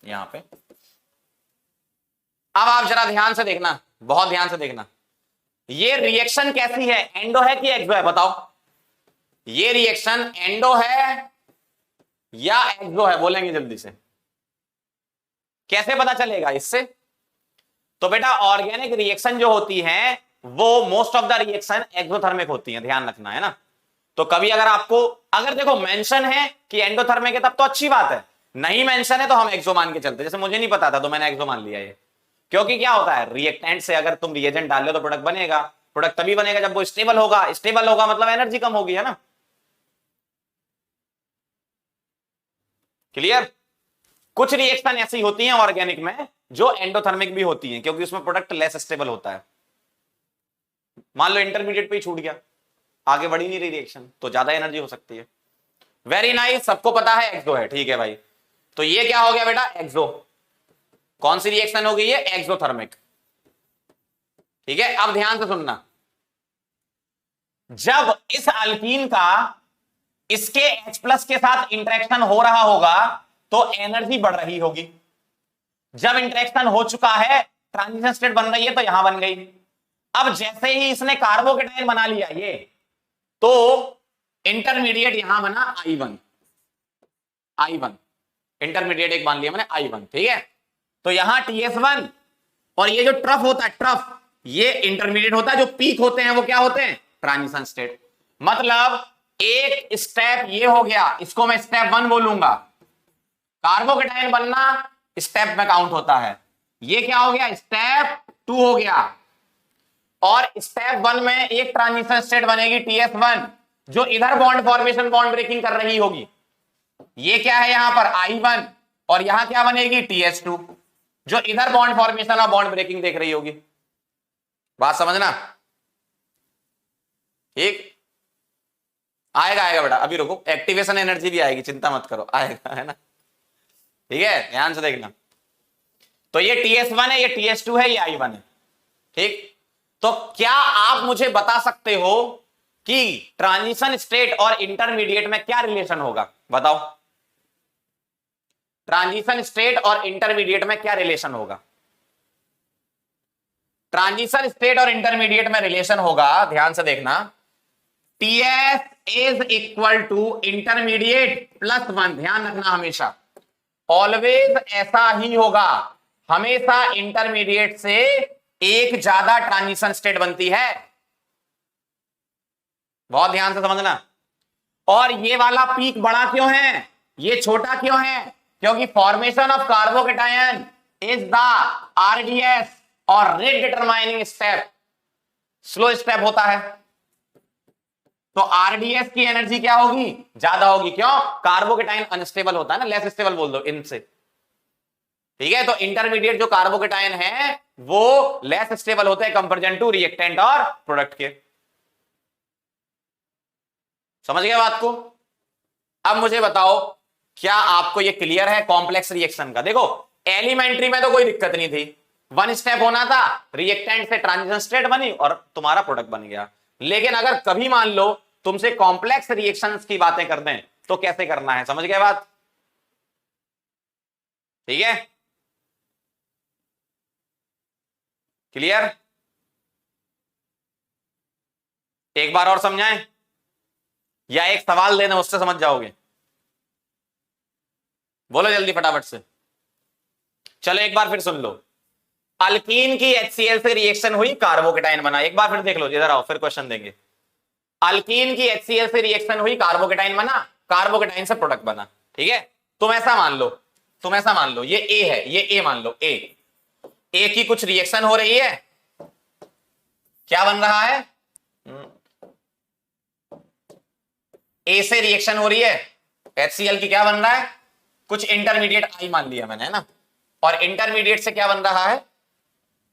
यहां पे। अब आप जरा ध्यान से देखना, बहुत ध्यान से देखना, ये रिएक्शन कैसी है, एंडो है कि एक्सो है, बताओ। ये रिएक्शन एंडो है या एक्सो है, बोलेंगे जल्दी से, कैसे पता चलेगा इससे। तो बेटा ऑर्गेनिक रिएक्शन जो होती है वो most of the reaction exothermic होती है, ध्यान रखना है ना। तो कभी अगर आपको, अगर देखो मेंशन है कि एंडोथर्मिक है तब तो अच्छी बात है, नहीं मेंशन है तो हम एक्सो मान के चलते। जैसे मुझे नहीं पता था तो मैंने एक्सो मान लिया ये, क्योंकि क्या होता है रिएक्टेंट से अगर तुम रिएजेंट डाल लो तो प्रोडक्ट बनेगा। प्रोडक्ट तभी बनेगा जब वो स्टेबल होगा, स्टेबल होगा मतलब एनर्जी कम होगी, है ना। क्लियर। कुछ रिएक्शन ऐसी होती हैं ऑर्गेनिक में जो एंडोथर्मिक भी होती हैं, क्योंकि उसमें प्रोडक्ट लेस स्टेबल होता है। मान लो इंटरमीडिएट पे ही छूट गया, आगे बढ़ी नहीं रही रिएक्शन, तो ज्यादा एनर्जी हो सकती है। वेरी नाइस, सबको पता है एक्सो है, ठीक है भाई। तो ये क्या हो गया बेटा, एक्सो। कौन सी रिएक्शन हो गई है, एक्सोथर्मिक, ठीक है। अब ध्यान से सुनना, जब इस अल्कीन का इसके H+ के साथ इंटरेक्शन हो रहा होगा तो एनर्जी बढ़ रही होगी। जब इंटरेक्शन हो चुका है, ट्रांजिशन स्टेट बन रही है तो यहां बन गई। अब जैसे ही इसने कार्बोकेटाइन बना लिया ये, तो इंटरमीडिएट यहां बना I1 इंटरमीडिएट एक मान लिया मैंने I1, ठीक है। तो यहां TS1 और ये जो ट्रफ होता है, ट्रफ ये इंटरमीडिएट होता है, जो पीक होते हैं वो क्या होते हैं, ट्रांजिशन स्टेट। मतलब एक स्टेप ये हो गया, इसको मैं स्टेप 1 बोलूंगा। कार्बोकेटाइन बनना स्टेप में काउंट होता है, ये क्या हो गया, स्टेप 2 हो गया। और स्टेप 1 में एक ट्रांजिशन स्टेट बनेगी TS1, जो इधर बॉन्ड फॉर्मेशन बॉन्ड ब्रेकिंग कर रही होगी। ये क्या है यहां पर I1, और यहां क्या बनेगी TS2, जो इधर बॉन्ड फॉर्मेशन और बॉन्ड ब्रेकिंग देख रही होगी। बात समझना, ठीक। आएगा बेटा, अभी रुको, एक्टिवेशन एनर्जी भी आएगी, चिंता मत करो, आएगा, है ना, ठीक है। ध्यान से देखना, तो ये TS1 है, ये TS2 है, ये I1 है, ठीक। तो क्या आप मुझे बता सकते हो कि ट्रांजिशन स्टेट और इंटरमीडिएट में क्या रिलेशन होगा, बताओ। ट्रांजिशन स्टेट और इंटरमीडिएट में क्या रिलेशन होगा। ट्रांजिशन स्टेट और इंटरमीडिएट में रिलेशन होगा, ध्यान से देखना, TS is equal to intermediate +1। ध्यान रखना, हमेशा ऑलवेज ऐसा ही होगा, हमेशा इंटरमीडिएट से एक ज्यादा ट्रांजिशन स्टेट बनती है, बहुत ध्यान से समझना। और ये वाला पीक बड़ा क्यों है, ये छोटा क्यों है, क्योंकि formation of carbocation is the RDS और rate determining step slow step होता है। तो RDS की एनर्जी क्या होगी, ज्यादा होगी, क्यों, कार्बोकेटाइन अनस्टेबल होता है ना, लेस स्टेबल बोल दो इनसे, ठीक है। तो इंटरमीडिएट जो कार्बोकेटाइन है वो लेस स्टेबल होते हैं कंपेरिजन टू रिएक्टेंट और प्रोडक्ट के। समझ गए बात को। अब मुझे बताओ, क्या आपको ये क्लियर है कॉम्प्लेक्स रिएक्शन का। देखो एलिमेंट्री में तो कोई दिक्कत नहीं थी, 1 स्टेप होना था, रिएक्टेंट से ट्रांजिशन स्टेट बनी और तुम्हारा प्रोडक्ट बन गया। लेकिन अगर कभी मान लो तुमसे कॉम्प्लेक्स रिएक्शंस की बातें कर दें तो कैसे करना है, समझ गए बात, ठीक है, क्लियर। एक बार और समझाएं या एक सवाल देना, उससे समझ जाओगे, बोलो जल्दी फटाफट से। चलो एक बार फिर सुन लो, अल्कीन की HCl से रिएक्शन हुई, कार्बोकेटाइन बना। एक बार फिर देख लो, इधर आओ, फिर क्वेश्चन देंगे। अल्कीन की HCl से रिएक्शन हुई, कार्बोकेटाइन बना, कार्बोकेटाइन से प्रोडक्ट बना। ठीक है, तुम ऐसा मान लो ये ए है, ये ए मान लो, ए की कुछ रिएक्शन हो रही है, क्या बन रहा है, ए से रिएक्शन हो रही है, HCl की क्या बन रहा है, कुछ इंटरमीडिएट आई मान लिया मैंने, है ना, और इंटरमीडिएट से क्या बन रहा है,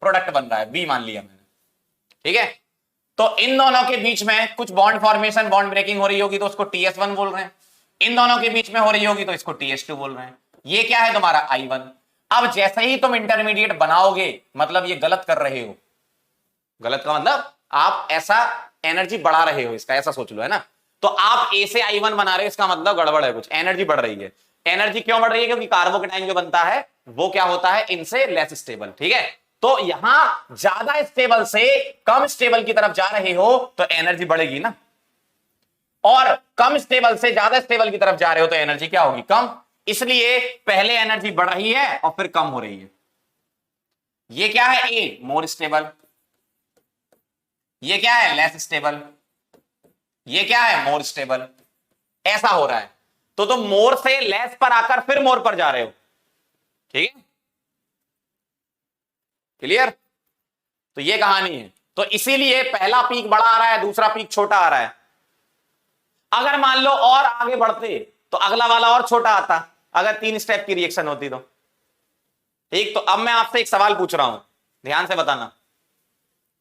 प्रोडक्ट बन रहा है, बी मान लिया मैंने। ठीक है, तो इन दोनों के बीच में कुछ बॉन्ड फॉर्मेशन, बॉन्ड ब्रेकिंग हो रही होगी तो उसको TS1 बोल रहे हैं, इन दोनों के बीच में हो रही होगी तो इसको TS2 बोल रहे हैं। ये क्या है तुम्हारा I1। अब जैसे ही तुम इंटरमीडिएट बनाओगे, मतलब ये गलत कर रहे हो, गलत का मतलब आप ऐसा एनर्जी बढ़ा रहे हो, इसका ऐसा सोच लो, है ना। तो आप ए से I1 बना रहे हो, इसका मतलब गड़बड़ है, कुछ एनर्जी बढ़ रही है। एनर्जी क्यों बढ़ रही है, क्योंकि कार्बोकेटाइन जो बनता है वो क्या होता है, इनसे लेस स्टेबल। ठीक है, तो यहां ज्यादा स्टेबल से कम स्टेबल की तरफ जा रहे हो तो एनर्जी बढ़ेगी ना, और कम स्टेबल से ज्यादा स्टेबल की तरफ जा रहे हो तो एनर्जी क्या होगी, कम। इसलिए पहले एनर्जी बढ़ रही है और फिर कम हो रही है। ये क्या है, ए मोर स्टेबल, ये क्या है, लेस स्टेबल, ये क्या है, मोर स्टेबल, ऐसा हो रहा है। तो तुम मोर से लेस पर आकर फिर मोर पर जा रहे हो। ठीक है, क्लियर। तो ये कहानी है। तो इसीलिए पहला पीक बड़ा आ रहा है, दूसरा पीक छोटा आ रहा है। अगर मान लो और आगे बढ़ते तो अगला वाला और छोटा आता, अगर 3 स्टेप की रिएक्शन होती तो। ठीक, तो अब मैं आपसे एक सवाल पूछ रहा हूं, ध्यान से बताना।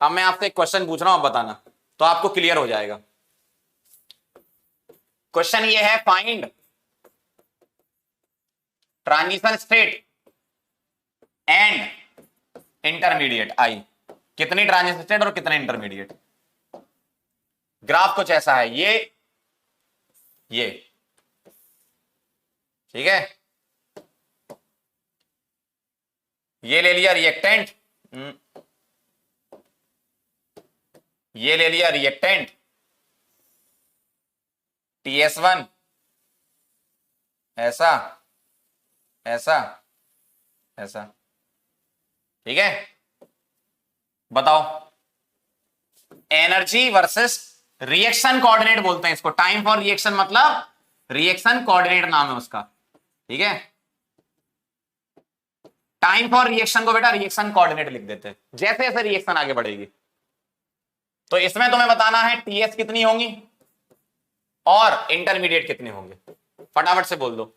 अब मैं आपसे एक क्वेश्चन पूछ रहा हूं, बताना, तो आपको क्लियर हो जाएगा। क्वेश्चन ये है, find transition state and intermediate I. कितनी ट्रांजिशन स्टेट और कितने इंटरमीडिएट। ग्राफ कुछ ऐसा है, ये ठीक है, ये ले लिया रिएक्टेंट, ये ले लिया रिएक्टेंट TS1, ऐसा ऐसा ऐसा। ठीक है, बताओ एनर्जी वर्सेस रिएक्शन कोऑर्डिनेट बोलते हैं इसको। टाइम फॉर रिएक्शन मतलब रिएक्शन कोऑर्डिनेट नाम है उसका। ठीक है, टाइम फॉर रिएक्शन को बेटा रिएक्शन कोऑर्डिनेट लिख देते हैं, जैसे जैसे रिएक्शन आगे बढ़ेगी। तो इसमें तुम्हें बताना है TS कितनी होंगी और इंटरमीडिएट कितने होंगे, फटाफट से बोल दो।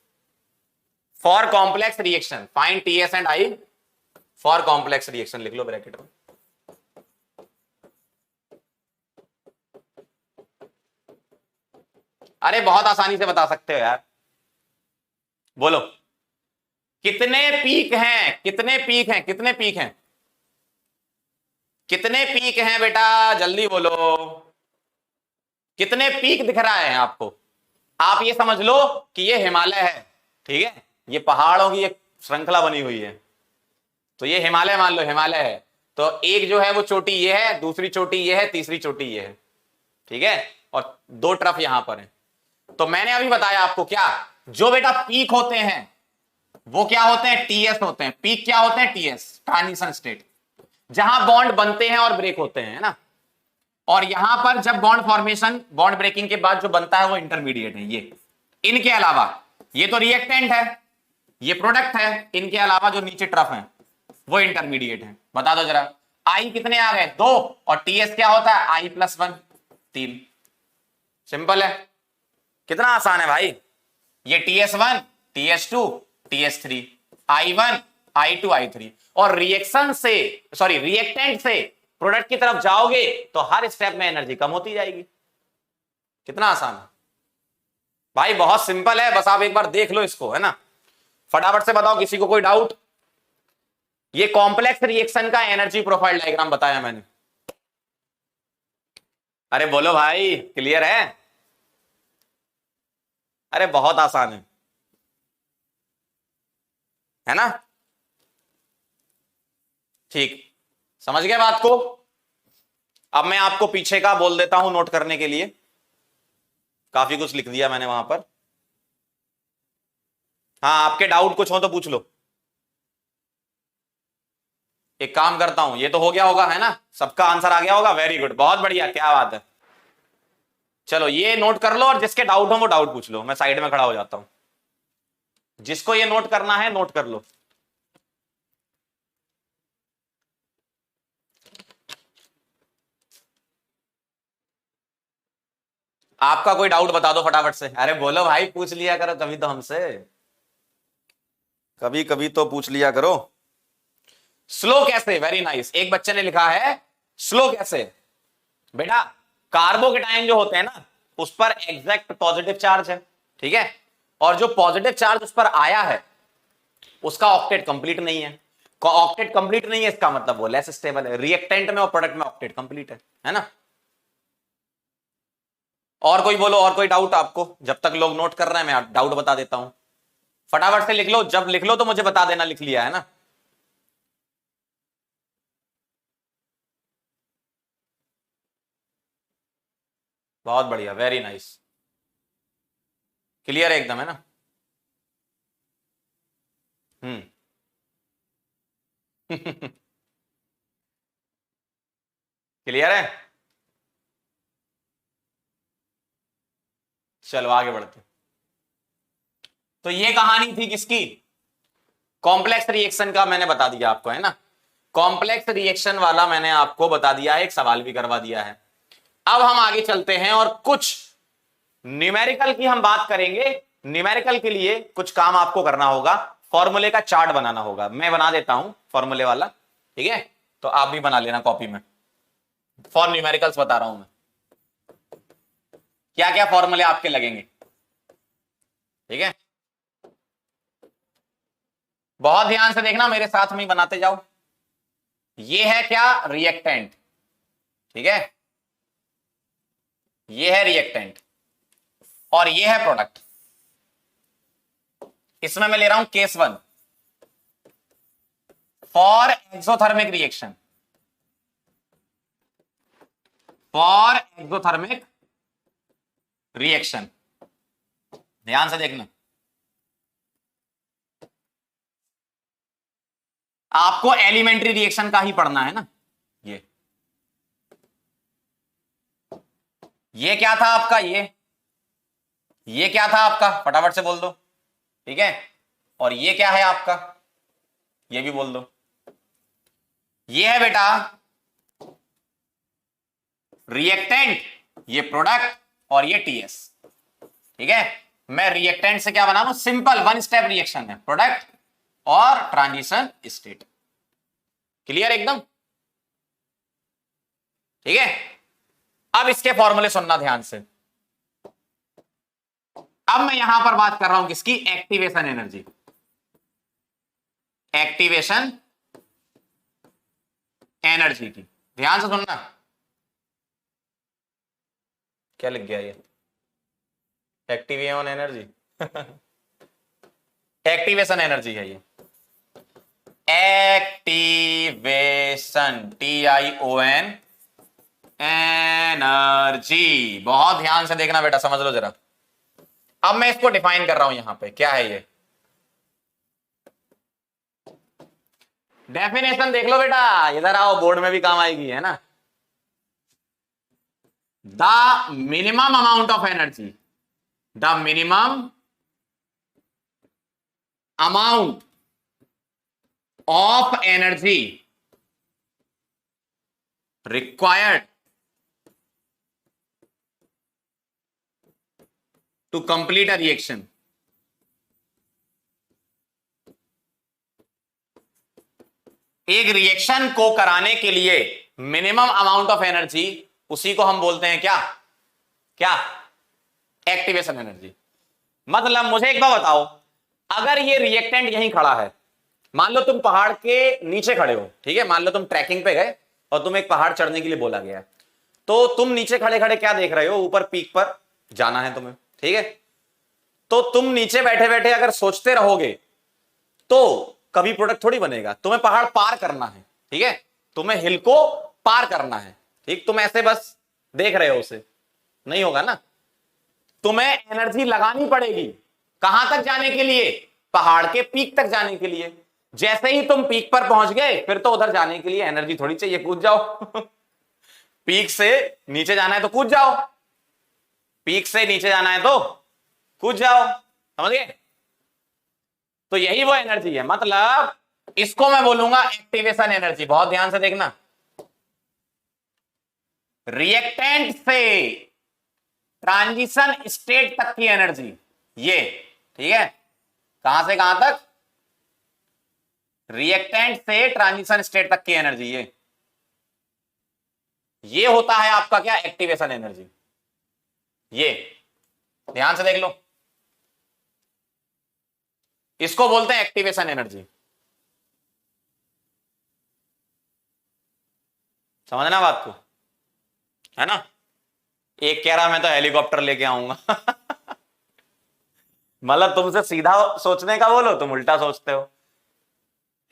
For complex reaction find TS and I for complex reaction, लिख लो ब्रैकेट में। अरे बहुत आसानी से बता सकते हो यार, बोलो कितने पीक हैं, कितने पीक हैं, कितने पीक हैं, कितने पीक हैं बेटा, जल्दी बोलो, कितने पीक दिख रहा है आपको। आप ये समझ लो कि ये हिमालय है। ठीक है, ये पहाड़ों की एक श्रृंखला बनी हुई है, तो ये हिमालय मान लो, हिमालय है। तो एक जो है वो चोटी ये है, दूसरी चोटी ये है, तीसरी चोटी ये है। ठीक है, और 2 ट्रफ यहां पर है। तो मैंने अभी बताया आपको, क्या जो बेटा पीक होते हैं वो क्या होते हैं, TS होते हैं। पीक क्या होते हैं, TS ट्रांजिशन स्टेट, जहां बॉन्ड बनते हैं और ब्रेक होते हैं, है ना। और यहां पर जब बॉन्ड फॉर्मेशन, बॉन्ड ब्रेकिंग के बाद जो बनता है वो इंटरमीडिएट है। ये इनके अलावा, ये तो रिएक्टेंट है, ये प्रोडक्ट है, इनके अलावा जो नीचे ट्रफ है वो इंटरमीडिएट है। बता दो जरा, आई कितने आ गए, 2, और TS क्या होता है, I+1, 3। सिंपल है, कितना आसान है भाई। ये TS1, TS2, TS3, I1, I2, I3। और रिएक्शन से, सॉरी रिएक्टेंट से प्रोडक्ट की तरफ जाओगे तो हर स्टेप में एनर्जी कम होती जाएगी। कितना आसान है भाई, बहुत सिंपल है, बस आप एक बार देख लो इसको, है ना। फटाफट से बताओ, किसी को कोई डाउट। ये कॉम्प्लेक्स रिएक्शन का एनर्जी प्रोफाइल डायग्राम बताया मैंने। अरे बोलो भाई, क्लियर है। अरे बहुत आसान है ना। ठीक, समझ गए बात को। अब मैं आपको पीछे का बोल देता हूं नोट करने के लिए, काफी कुछ लिख दिया मैंने वहां पर। हाँ, आपके डाउट कुछ हो तो पूछ लो। एक काम करता हूं, ये तो हो गया होगा, है ना, सबका आंसर आ गया होगा। वेरी गुड, बहुत बढ़िया, क्या बात है। चलो ये नोट कर लो, और जिसके डाउट हो वो डाउट पूछ लो, मैं साइड में खड़ा हो जाता हूं। जिसको ये नोट करना है नोट कर लो। आपका कोई डाउट बता दो फटाफट से। अरे बोलो भाई, पूछ लिया करो कभी तो हमसे, कभी कभी तो पूछ लिया करो। स्लो कैसे, वेरी नाइस। एक बच्चे ने लिखा है स्लो कैसे। बेटा कार्बोकेटाइन जो होते हैं ना, उस पर एग्जैक्ट पॉजिटिव चार्ज है, ठीक है, और जो पॉजिटिव चार्ज उस पर आया है उसका ऑक्टेट कंप्लीट नहीं है। ऑक्टेट कंप्लीट नहीं है इसका मतलब वो लेस स्टेबल है। रिएक्टेंट में और प्रोडक्ट में ऑक्टेट कंप्लीट है ना। और कोई बोलो, और कोई डाउट आपको? जब तक लोग नोट कर रहे हैं मैं डाउट बता देता हूं। फटाफट से लिख लो, जब लिख लो तो मुझे बता देना लिख लिया है ना। बहुत बढ़िया, वेरी नाइस, क्लियर है एकदम, है ना। क्लियर है। चलो आगे बढ़ते। तो ये कहानी थी किसकी? कॉम्प्लेक्स रिएक्शन का मैंने बता दिया आपको, है ना। कॉम्प्लेक्स रिएक्शन वाला मैंने आपको बता दिया है, एक सवाल भी करवा दिया है। अब हम आगे चलते हैं और कुछ न्यूमेरिकल की हम बात करेंगे। न्यूमेरिकल के लिए कुछ काम आपको करना होगा, फॉर्मूले का चार्ट बनाना होगा। मैं बना देता हूं फॉर्मूले वाला, ठीक है, तो आप भी बना लेना कॉपी में। फॉर न्यूमेरिकल्स बता रहा हूं मैं, क्या क्या फॉर्मूले आपके लगेंगे, ठीक है। बहुत ध्यान से देखना, मेरे साथ में ही बनाते जाओ। ये है क्या? रिएक्टेंट, ठीक है, ये है रिएक्टेंट और ये है प्रोडक्ट। इसमें मैं ले रहा हूं case 1 for exothermic reaction, for exothermic reaction. ध्यान से देखना, आपको एलिमेंट्री रिएक्शन का ही पढ़ना है ना। ये क्या था आपका? ये क्या था आपका? फटाफट से बोल दो, ठीक है। और ये क्या है आपका? ये भी बोल दो। ये है बेटा रिएक्टेंट, ये प्रोडक्ट, और ये टीएस, ठीक है। मैं रिएक्टेंट से क्या बना रहा हूं? सिंपल वन स्टेप रिएक्शन है, प्रोडक्ट और ट्रांजिशन स्टेट। क्लियर एकदम, ठीक है। अब इसके फॉर्मूले सुनना ध्यान से। अब मैं यहां पर बात कर रहा हूं किसकी? एक्टिवेशन एनर्जी, एक्टिवेशन एनर्जी की। ध्यान से सुनना। क्या लिख गया ये? एक्टिवेशन एनर्जी एक्टिवेशन एनर्जी है ये, एक्टिवेशन, TION एनर्जी। बहुत ध्यान से देखना बेटा, समझ लो जरा। अब मैं इसको डिफाइन कर रहा हूं यहां पे, क्या है ये डेफिनेशन? देख लो बेटा, इधर आओ, बोर्ड में भी काम आएगी, है ना। The minimum amount of energy, the minimum amount of energy required to complete a reaction, एक रिएक्शन को कराने के लिए मिनिमम अमाउंट ऑफ एनर्जी, उसी को हम बोलते हैं क्या? क्या? Activation energy. मतलब मुझे एक बात बताओ, अगर ये रिएक्टेंट यहीं खड़ा है, मान लो तुम पहाड़ के नीचे खड़े हो, ठीक है, मान लो तुम ट्रैकिंग पे गए और तुम्हें एक पहाड़ चढ़ने के लिए बोला गया, तो तुम नीचे खड़े खड़े क्या देख रहे हो? ऊपर पीक पर जाना है तुम्हें, ठीक है। तो तुम नीचे बैठे बैठे अगर सोचते रहोगे तो कभी प्रोडक्ट थोड़ी बनेगा। तुम्हें पहाड़ पार करना है, ठीक है, तुम्हें हिल को पार करना है, ठीक। तुम ऐसे बस देख रहे हो, उसे नहीं होगा ना। तुम्हें एनर्जी लगानी पड़ेगी, कहां तक जाने के लिए? पहाड़ के पीक तक जाने के लिए। जैसे ही तुम पीक पर पहुंच गए, फिर तो उधर जाने के लिए एनर्जी थोड़ी चाहिए, कूद जाओ पीक से नीचे जाना है तो कूद जाओ, पीक से नीचे जाना है तो कूद जाओ, समझ गए? तो यही वो एनर्जी है, मतलब इसको मैं बोलूंगा एक्टिवेशन एनर्जी। बहुत ध्यान से देखना, रिएक्टेंट से ट्रांजिशन स्टेट तक की एनर्जी ये, ठीक है? कहां से कहां तक? रिएक्टेंट से ट्रांजिशन स्टेट तक की एनर्जी ये होता है आपका क्या? Activation energy. ये ध्यान से देख लो, इसको बोलते हैं एक्टिवेशन एनर्जी। समझना बात को, है ना? एक कह रहा मैं तो हेलीकॉप्टर लेके आऊंगा मतलब तुमसे सीधा सोचने का बोलो, तुम उल्टा सोचते हो।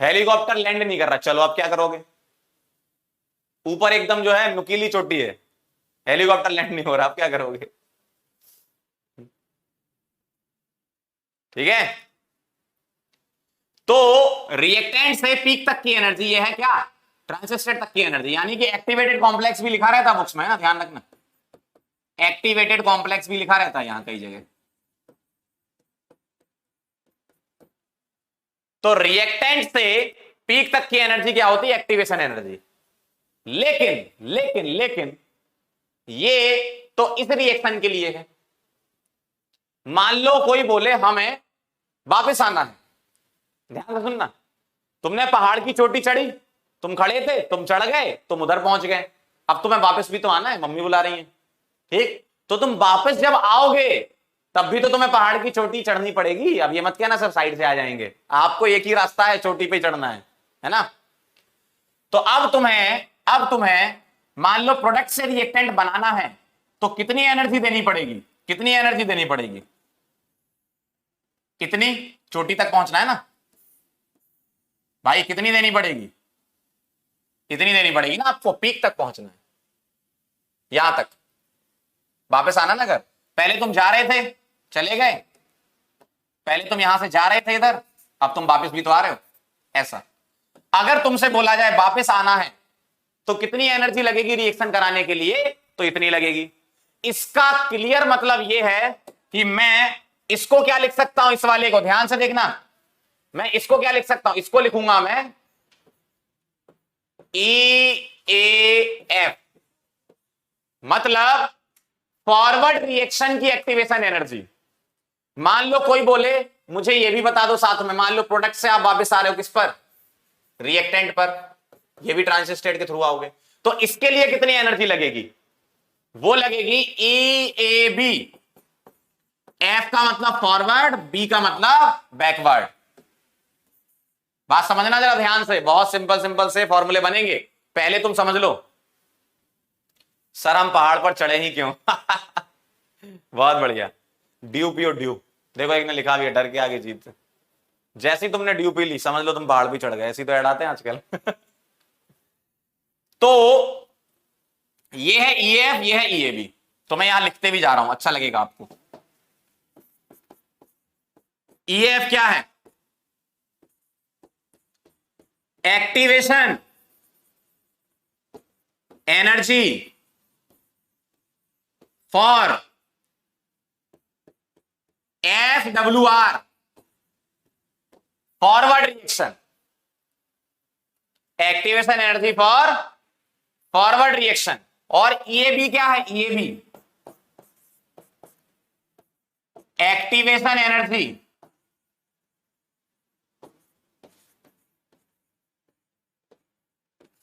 हेलीकॉप्टर लैंड नहीं कर रहा, चलो आप क्या करोगे? ऊपर एकदम जो है नुकीली चोटी है, हेलीकॉप्टर लैंड नहीं हो रहा, आप क्या करोगे? ठीक है? तो रिएक्टेंट से पीक तक की एनर्जी ये है क्या? ट्रांजिस्टर तक की एनर्जी, यानी कि एक्टिवेटेड कॉम्प्लेक्स भी लिखा रहता है बुक्स में, ना ध्यान रखना, एक्टिवेटेड कॉम्प्लेक्स भी लिखा रहता है यहां कई जगह। तो रिएक्टेंट से पीक तक की एनर्जी क्या होती है? Activation energy. लेकिन लेकिन लेकिन ये तो इस रिएक्शन के लिए है। मान लो कोई बोले हमें वापस आना है, ध्यान से सुनना, तुमने पहाड़ की चोटी चढ़ी, तुम खड़े थे, तुम चढ़ गए, तुम उधर पहुंच गए, अब तुम्हें वापस भी तो आना है, मम्मी बुला रही है, ठीक? तो तुम वापस जब आओगे तब भी तो तुम्हें पहाड़ की चोटी चढ़नी पड़ेगी। अब ये मत कहना सब साइड से आ जाएंगे, आपको एक ही रास्ता है, चोटी पे चढ़ना है ना? तो अब तुम्हें मान लो प्रोडक्ट से रिएक्टेंट बनाना है, तो कितनी एनर्जी देनी पड़ेगी? कितनी एनर्जी देनी पड़ेगी? कितनी? चोटी तक पहुंचना है ना भाई, कितनी देनी पड़ेगी? इतनी देनी पड़ेगी ना आपको, पीक तक पहुंचना है, यहां तक वापस आना ना घर। पहले तुम जा रहे थे, चले गए, पहले तुम यहां से जा रहे थे इधर, अब तुम वापस भी तो आ रहे हो, ऐसा। अगर तुमसे बोला जाए वापस आना है तो कितनी एनर्जी लगेगी रिएक्शन कराने के लिए? तो इतनी लगेगी। इसका क्लियर मतलब यह है कि मैं इसको क्या लिख सकता हूं, इस वाले को ध्यान से देखना, मैं इसको क्या लिख सकता हूं? इसको लिखूंगा मैं EAF, मतलब फॉरवर्ड रिएक्शन की एक्टिवेशन एनर्जी। मान लो कोई बोले मुझे ये भी बता दो साथ में, मान लो प्रोडक्ट से आप वापस आ रहे हो किस पर? रिएक्टेंट पर, ये भी ट्रांजिशन स्टेट के थ्रू आओगे, तो इसके लिए कितनी एनर्जी लगेगी? वो लगेगी EAB। F का मतलब फॉरवर्ड, B का मतलब बैकवर्ड। बात समझना जरा ध्यान से, बहुत सिंपल सिंपल से फॉर्मूले बनेंगे, पहले तुम समझ लो। सर हम पहाड़ पर चढ़े ही क्यों बहुत बढ़िया, ड्यू पियो ड्यू। देखो एक ने लिखा भी है, डर के आगे जीत। जैसी तुमने ड्यू पी ली समझ लो तुम पहाड़ भी चढ़ गए, ऐसी तो एडाते हैं आजकल तो ये है EF, ये है EAB। तो मैं यहां लिखते भी जा रहा हूं, अच्छा लगेगा आपको। EF क्या है? Activation energy for FWR, forward reaction. Activation energy for forward reaction. और EAB क्या है? EAB activation energy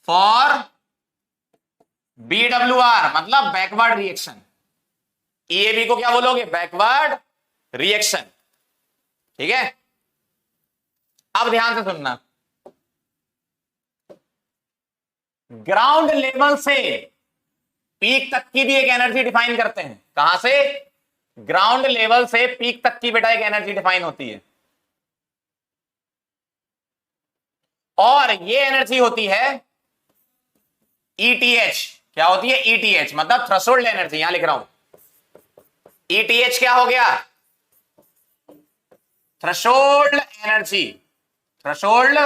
for BWR, मतलब बैकवर्ड रिएक्शन। EAB को क्या बोलोगे? बैकवर्ड रिएक्शन, ठीक है? अब ध्यान से सुनना, ग्राउंड लेवल से पीक तक की भी एक एनर्जी डिफाइन करते हैं। कहां से? ग्राउंड लेवल से पीक तक की बेटा एक एनर्जी डिफाइन होती है, और ये एनर्जी होती है ETH। क्या होती है? ETH मतलब थ्रेशोल्ड एनर्जी, यहां लिख रहा हूं। ETH क्या हो गया? Threshold energy, threshold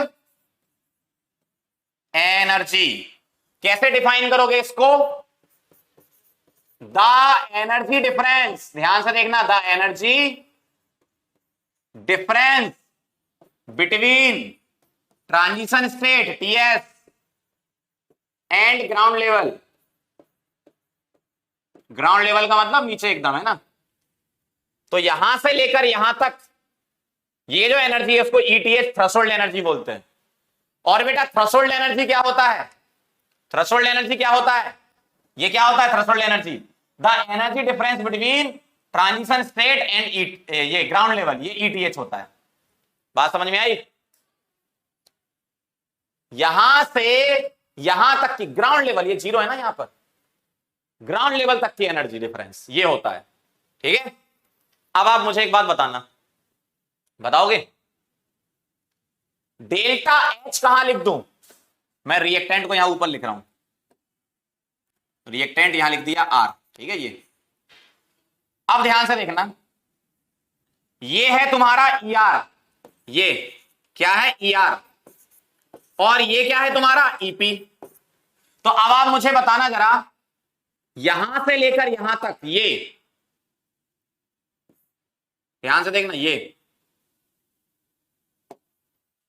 energy. कैसे डिफाइन करोगे इसको? द एनर्जी डिफरेंस, ध्यान से देखना, the energy difference between transition state TS and ground level. ग्राउंड लेवल का मतलब नीचे एकदम, है ना। तो यहां से लेकर यहां तक ये जो एनर्जी है उसको ईटीएच थ्रेशोल्ड एनर्जी बोलते हैं। और बेटा थ्रेशोल्ड एनर्जी क्या होता है? थ्रेशोल्ड एनर्जी क्या होता है? ये क्या होता है threshold energy? The energy difference between transition state and ये ग्राउंड लेवल, ये ईटीएच होता है। बात समझ में आई? यहां से यहां तक की ग्राउंड लेवल, ये जीरो है ना, यहां पर ग्राउंड लेवल तक की एनर्जी डिफरेंस ये होता है। ठीक है, अब आप मुझे एक बात बताना, बताओगे डेल्टा एच कहां लिख दूं? मैं रिएक्टेंट को यहां ऊपर लिख रहा हूं, रिएक्टेंट यहां लिख दिया आर। ठीक है, ये अब ध्यान से देखना, ये है तुम्हारा ईआर, ये क्या है ईआर, और ये क्या है तुम्हारा ईपी। तो अब आप मुझे बताना जरा, यहां से लेकर यहां तक, ये ध्यान से देखना, ये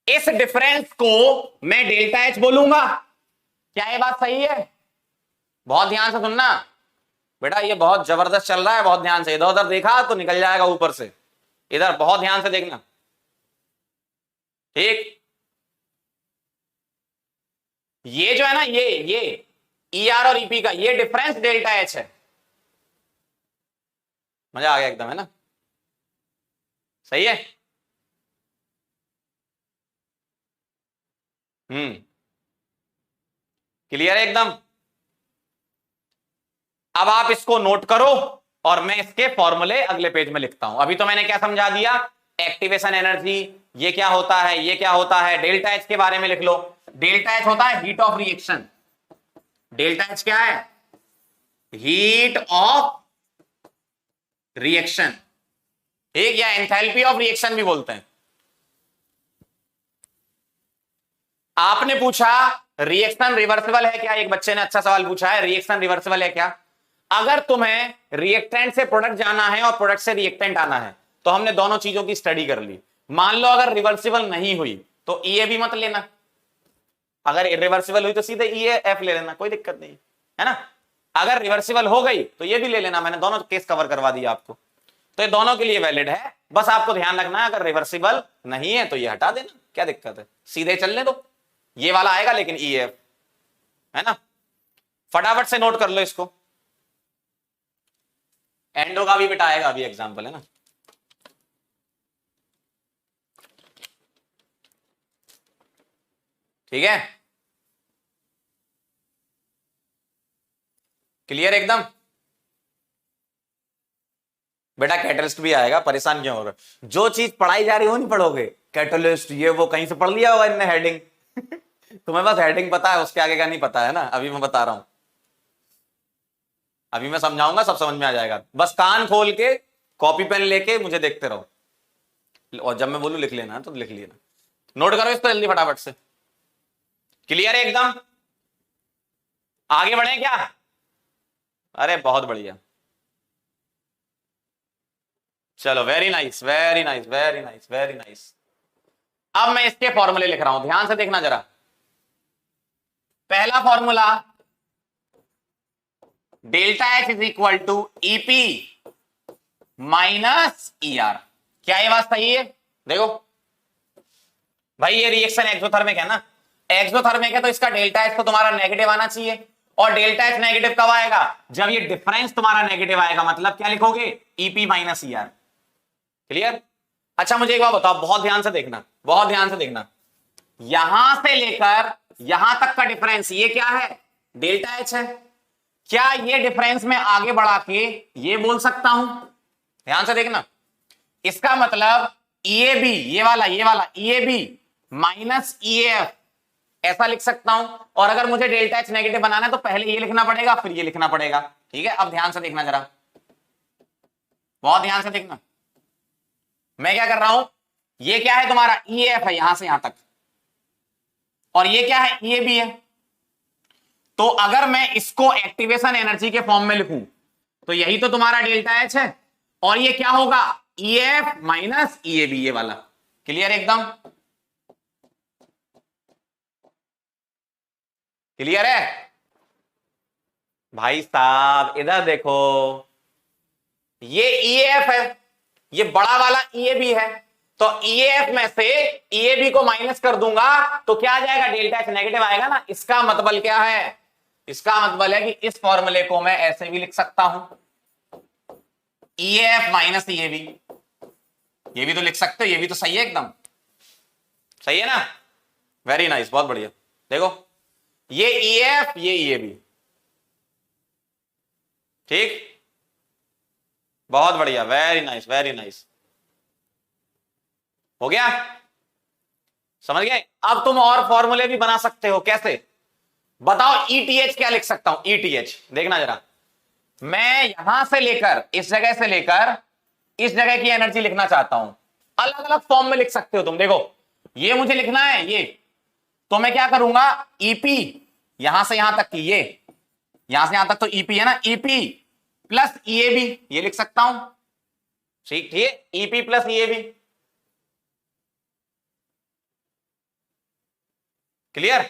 इस डिफरेंस को मैं डेल्टा एच बोलूंगा। क्या ये बात सही है? बहुत ध्यान से सुनना बेटा, ये बहुत जबरदस्त चल रहा है, बहुत ध्यान से, इधर उधर देखा तो निकल जाएगा ऊपर से, इधर बहुत ध्यान से देखना। ठीक, ये जो है ना, ये ईआर और ईपी का ये डिफरेंस डेल्टा एच है। मजा आ गया एकदम, है ना? सही है। क्लियर है एकदम? अब आप इसको नोट करो और मैं इसके फॉर्मूले अगले पेज में लिखता हूं। अभी तो मैंने क्या समझा दिया, एक्टिवेशन एनर्जी ये क्या होता है, ये क्या होता है। डेल्टा एच के बारे में लिख लो, डेल्टा एच होता है heat of reaction. Delta H क्या है? हीट ऑफ रिएक्शन, ठीक, या एंथैल्पी ऑफ रिएक्शन भी बोलते हैं। आपने पूछा रिएक्शन रिवर्सिबल है क्या? एक बच्चे ने अच्छा सवाल पूछा है, रिएक्शन रिवर्सिबल है क्या? अगर तुम्हें रिएक्टेंट से प्रोडक्ट जाना है और प्रोडक्ट से रिएक्टेंट आना है तो हमने दोनों चीजों की स्टडी कर ली। मान लो अगर रिवर्सिबल नहीं हुई तो ई भी मत लेना, अगर इरिवर्सिबल हुई तो सीधे ई एफ ले लेना, कोई दिक्कत नहीं है ना। अगर रिवर्सिबल हो गई तो ये भी ले लेना, मैंने दोनों केस कवर करवा दिया आपको, तो ये दोनों के लिए वैलिड है। बस आपको ध्यान रखना है अगर रिवर्सिबल नहीं है तो ये हटा देना, क्या दिक्कत है, सीधे चलने दो, ये वाला आएगा लेकिन ई एफ, है ना। फटाफट से नोट कर लो इसको, एंडो का भी बेटा आएगा अभी एग्जाम्पल, है ना। ठीक है, क्लियर एकदम? बेटा कैटलिस्ट भी आएगा, परेशान क्यों हो रहे? जो चीज पढ़ाई जा रही हो नहीं पढ़ोगे, कैटलिस्ट ये वो कहीं से पढ़ लिया होगा इनने हेडिंग तुम्हें बस हेडिंग पता है, उसके आगे का नहीं पता है ना। अभी मैं बता रहा हूं, अभी मैं समझाऊंगा, सब समझ में आ जाएगा। बस कान खोल के कॉपी पेन लेके मुझे देखते रहो, और जब मैं बोलूं लिख लेना तो लिख लेना। नोट करो इसको जल्दी फटाफट से। क्लियर है एकदम? आगे बढ़े क्या? अरे बहुत बढ़िया, चलो, very nice very nice very nice very nice. अब मैं इसके फॉर्मूले लिख रहा हूं, ध्यान से देखना जरा। पहला formula, delta H is equal to EP minus ER. क्या ये बात सही है? देखो भाई, ये रिएक्शन एक्सोथर्मिक है ना, एक्सोथर्मिक है तो इसका डेल्टा एच तो तुम्हारा नेगेटिव आना चाहिए, और डेल्टा एच नेगेटिव कब आएगा? जब ये डिफरेंस तुम्हारा नेगेटिव आएगा, मतलब क्या लिखोगे? EP minus ER. क्लियर? अच्छा मुझे एक बात बताओ, बहुत ध्यान से देखना, बहुत ध्यान से देखना, यहां से लेकर यहां तक का डिफरेंस ये क्या है? डेल्टा एच है। क्या ये डिफरेंस में आगे बढ़ा के ये बोल सकता हूं? ध्यान से देखना, इसका मतलब ई बी, ये वाला E B minus E F, ऐसा लिख सकता हूं। और अगर मुझे डेल्टा एच नेगेटिव बनाना है तो पहले ये लिखना पड़ेगा फिर ये लिखना पड़ेगा। ठीक है, अब ध्यान से देखना जरा, बहुत ध्यान से देखना। मैं क्या कर रहा हूं, ये क्या है तुम्हारा? ई एफ है यहां से यहां तक, और ये क्या है? ई बी है। तो अगर मैं इसको एक्टिवेशन एनर्जी के फॉर्म में लिखूं तो यही तो तुम्हारा डेल्टा एच है, और ये क्या होगा, E F minus E A B, ये वाला। क्लियर एकदम? क्लियर है भाई साहब? इधर देखो, ये ई एफ है, ये बड़ा वाला ई ए बी है, तो ई एफ में से ई ए बी को माइनस कर दूंगा तो क्या आ जाएगा, डेल्टा एच नेगेटिव आएगा ना। इसका मतलब क्या है, इसका मतलब है कि इस फॉर्मूले को मैं ऐसे भी लिख सकता हूं, E F minus E A B, ये भी तो लिख सकते हो, ये भी तो सही है, एकदम सही है ना। वेरी नाइस, बहुत बढ़िया। देखो ये ई एफ, ये ई ए बी, ठीक, बहुत बढ़िया, वेरी नाइस वेरी नाइस, हो गया, समझ गए। अब तुम और फॉर्मूले भी बना सकते हो, कैसे बताओ। ईटीएच क्या लिख सकता हूं, ईटीएच देखना जरा, मैं यहां से लेकर इस जगह से लेकर इस जगह की एनर्जी लिखना चाहता हूं, अलग अलग फॉर्म में लिख सकते हो तुम। देखो ये मुझे लिखना है, ये तो मैं क्या करूंगा, ईपी यहां से यहां तक की, ये यहां से यहां तक तो ईपी है ना, ईपी प्लस ईएबी, ये लिख सकता हूं, ठीक है, ईपी प्लस ईएबी। क्लियर?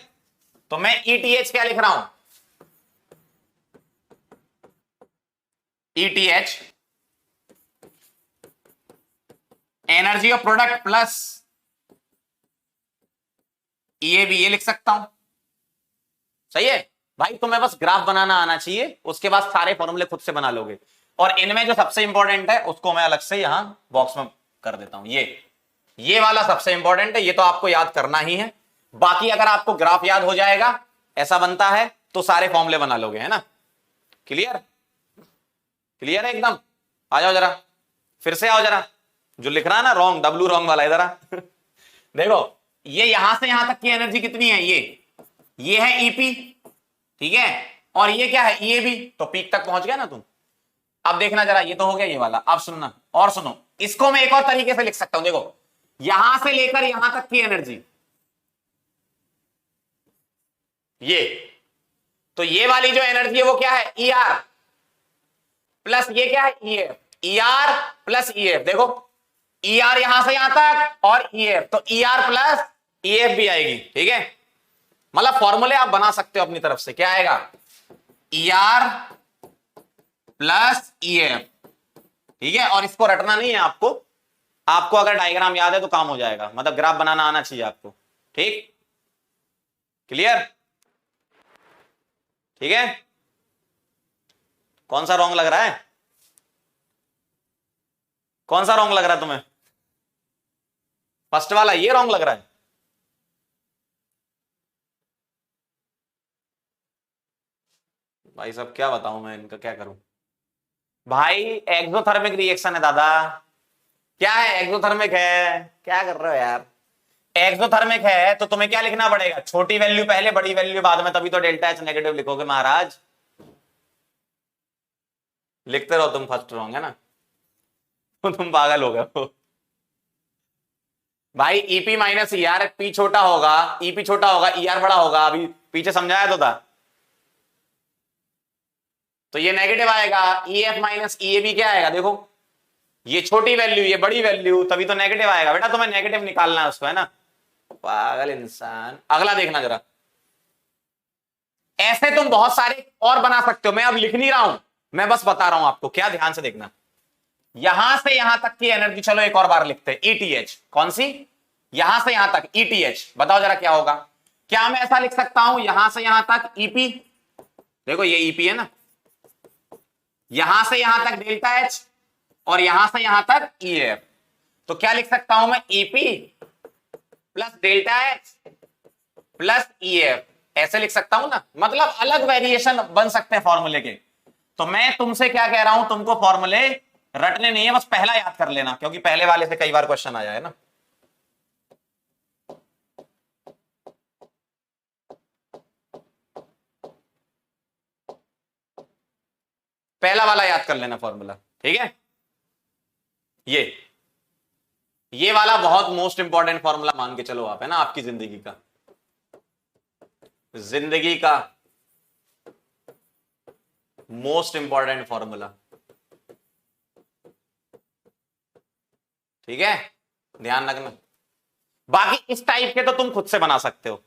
तो मैं ईटीएच क्या लिख रहा हूं, ETH energy of product plus EAB, ये लिख सकता हूं। सही है भाई, तुम्हें बस ग्राफ बनाना आना चाहिए, उसके बाद सारे फॉर्मूले खुद से बना लोगे। और इनमें जो सबसे इंपॉर्टेंट है उसको मैं अलग से यहां बॉक्स में कर देता हूं, ये वाला सबसे इंपॉर्टेंट है, ये तो आपको याद करना ही है। बाकी अगर आपको ग्राफ याद हो जाएगा, ऐसा बनता है, तो सारे फॉर्मूले बना लोगे, है ना। क्लियर? क्लियर है एकदम? आ जाओ जरा, फिर से आओ जरा, जो लिख रहा है ना रॉन्ग, डब्लू रॉन्ग वाला, इधर देखो ये यहां से यहां तक की एनर्जी कितनी है, ये है ईपी, ठीक है, और ये क्या है, ईएबी, तो पीक तक पहुंच गया ना तुम। अब देखना जरा, ये तो हो गया ये वाला। अब सुनना और सुनो, इसको मैं एक और तरीके से लिख सकता हूं, देखो यहां से लेकर यहां तक की एनर्जी, ये तो ये वाली जो एनर्जी है वो क्या है, ई आर प्लस ये क्या है, E F, E R plus E F. देखो ई आर यहां से यहां तक और ई एफ, तो E R plus E F भी आएगी, ठीक है। मतलब फॉर्मूले आप बना सकते हो अपनी तरफ से, क्या आएगा, E R plus E F, ठीक है। और इसको रटना नहीं है आपको, आपको अगर डायग्राम याद है तो काम हो जाएगा, मतलब ग्राफ बनाना आना चाहिए आपको, ठीक। क्लियर? ठीक है, कौन सा रॉन्ग लग रहा है, कौन सा रॉन्ग लग रहा है तुम्हें, फर्स्ट वाला ये रॉन्ग लग रहा है। भाई साहब क्या बताऊं मैं, इनका क्या करूं भाई, एक्सोथर्मिक रिएक्शन है दादा। क्या है, एक्सोथर्मिक है, क्या कर रहे हो यार। एक्सोथर्मिक है तो तुम्हें क्या लिखना पड़ेगा, छोटी वैल्यू पहले बड़ी वैल्यू बाद में, तभी तो डेल्टा एच नेगेटिव लिखोगे महाराज। लिखते रहो तुम, फर्स्ट रॉन्ग है ना तो तुम पागल हो गए हो भाई। EP minus E R, P छोटा होगा, ईपी छोटा होगा, ई आर बड़ा होगा, अभी पीछे समझाया तो था। तो ये नेगेटिव आएगा, E F minus E A B क्या आएगा, देखो ये छोटी वैल्यू ये बड़ी वैल्यू, तभी तो नेगेटिव आएगा बेटा, तुम्हें नेगेटिव निकालना है उसको, है ना, पागल इंसान। अगला देखना जरा, ऐसे तुम बहुत सारे और बना सकते हो, मैं अब लिख नहीं रहा हूं, मैं बस बता रहा हूं आपको, क्या ध्यान से देखना। यहां से यहां तक की एनर्जी, चलो एक और बार लिखते हैं, ईटीएच, कौन सी, यहां से यहां तक ईटीएच, बताओ जरा क्या होगा। क्या मैं ऐसा लिख सकता हूं, यहां से यहां तक ईपी, देखो ये ईपी है ना, यहां से यहां तक डेल्टा एच, और यहां से यहां तक ई एफ, तो क्या लिख सकता हूं मैं, EP plus delta H plus E F, ऐसे लिख सकता हूं ना। मतलब अलग वेरिएशन बन सकते हैं फॉर्मूले के। तो मैं तुमसे क्या कह रहा हूं, तुमको फॉर्मूले रटने नहीं है, बस पहला याद कर लेना, क्योंकि पहले वाले से कई बार क्वेश्चन आया है ना। पहला वाला याद कर लेना फॉर्मूला, ठीक है। ये वाला बहुत मोस्ट इंपॉर्टेंट फॉर्मूला मान के चलो आप, है ना, आपकी जिंदगी का मोस्ट इंपॉर्टेंट फॉर्मूला। ठीक है, ध्यान रखना। बाकी इस टाइप के तो तुम खुद से बना सकते हो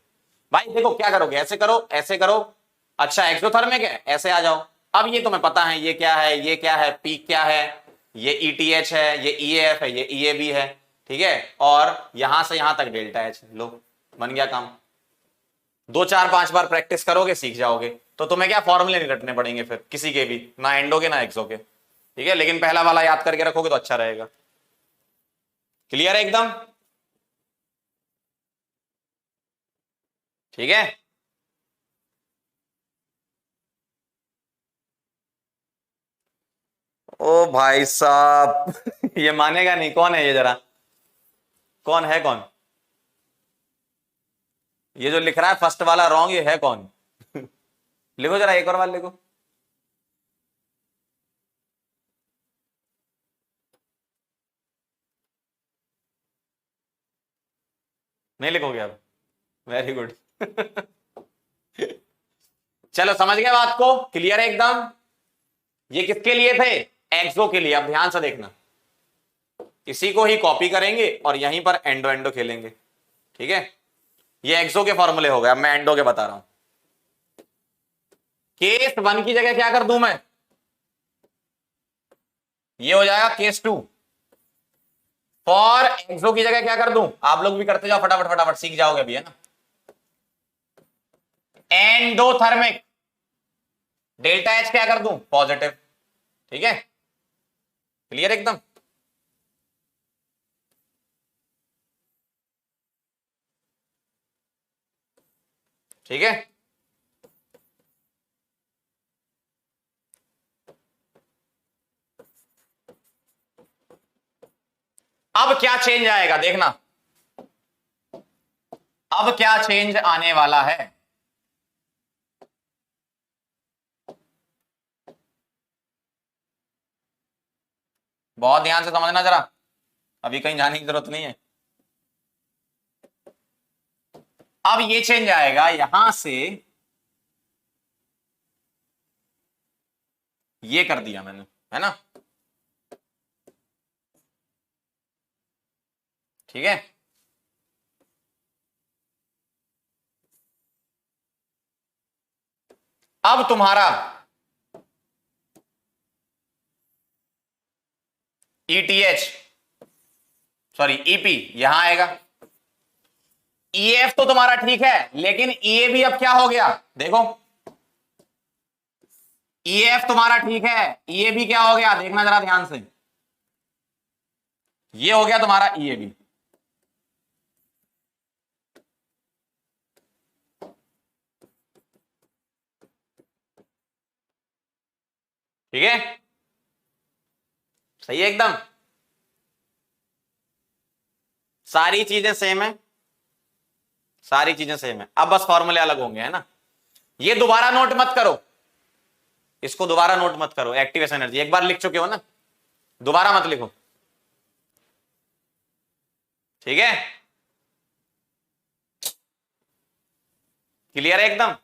भाई। देखो क्या करोगे, ऐसे करो, ऐसे करो। अच्छा एक्सोथर्मिक है, ऐसे आ जाओ। अब ये तुम्हें पता है ये क्या है, ये क्या है, पीक क्या है, ये ईटीएच है, ये ईएफ है, ये ईएबी है। ठीक है, और यहां से यहां तक डेल्टा एच। लो, बन गया काम। 2 4 5 बार प्रैक्टिस करोगे सीख जाओगे। तो तुम्हें क्या फॉर्मूले नहीं रटने पड़ेंगे फिर किसी के भी, ना एंडो के ना एक्सो के। ठीक है, लेकिन पहला वाला याद करके रखोगे तो अच्छा रहेगा। क्लियर है एकदम? ठीक है। ओ भाई साहब ये मानेगा नहीं। कौन है ये जरा, कौन है कौन? ये जो लिख रहा है फर्स्ट वाला रॉन्ग, ये है कौन? लिखो जरा, एक और बार लिखो। नहीं लिखोगे अब? वेरी गुड चलो समझ गए बात को, क्लियर है एकदम? ये किसके लिए थे? एक्सो के लिए। अब ध्यान से देखना, इसी को ही कॉपी करेंगे और यहीं पर एंडो एंडो खेलेंगे। ठीक है, ये एक्सो के फॉर्मूले हो गए, अब मैं एंडो के बता रहा हूं। केस 1 की जगह क्या कर दूं मैं? ये हो जाएगा केस 2। फॉर एक्सो की जगह क्या कर दूं? आप लोग भी करते जाओ, फटाफट फटाफट सीख जाओगे अभी, है ना। एंडोथर्मिक। डेल्टा एच क्या कर दूं? पॉजिटिव। ठीक है, क्लियर एकदम? ठीक है, अब क्या चेंज आएगा देखना। अब क्या चेंज आने वाला है? बहुत ध्यान से समझना जरा, अभी कहीं जाने की जरूरत नहीं है। अब ये चेंज आएगा यहां से, ये कर दिया मैंने, है ना। ठीक है, अब तुम्हारा ईटीएच, सॉरी ईपी यहां आएगा। ईएफ तो तुम्हारा ठीक है, लेकिन ईए भी अब क्या हो गया देखो। ईएफ तुम्हारा ठीक है, ईए भी क्या हो गया देखना जरा ध्यान से। ये हो गया तुम्हारा ईए भी। ठीक है, सही है एकदम। सारी चीजें सेम है, सारी चीजें सेम है। अब बस फॉर्मूले अलग होंगे, है ना। ये दोबारा नोट मत करो, इसको दोबारा नोट मत करो। एक्टिवेशन एनर्जी एक बार लिख चुके हो ना, दोबारा मत लिखो। ठीक है, क्लियर है एकदम?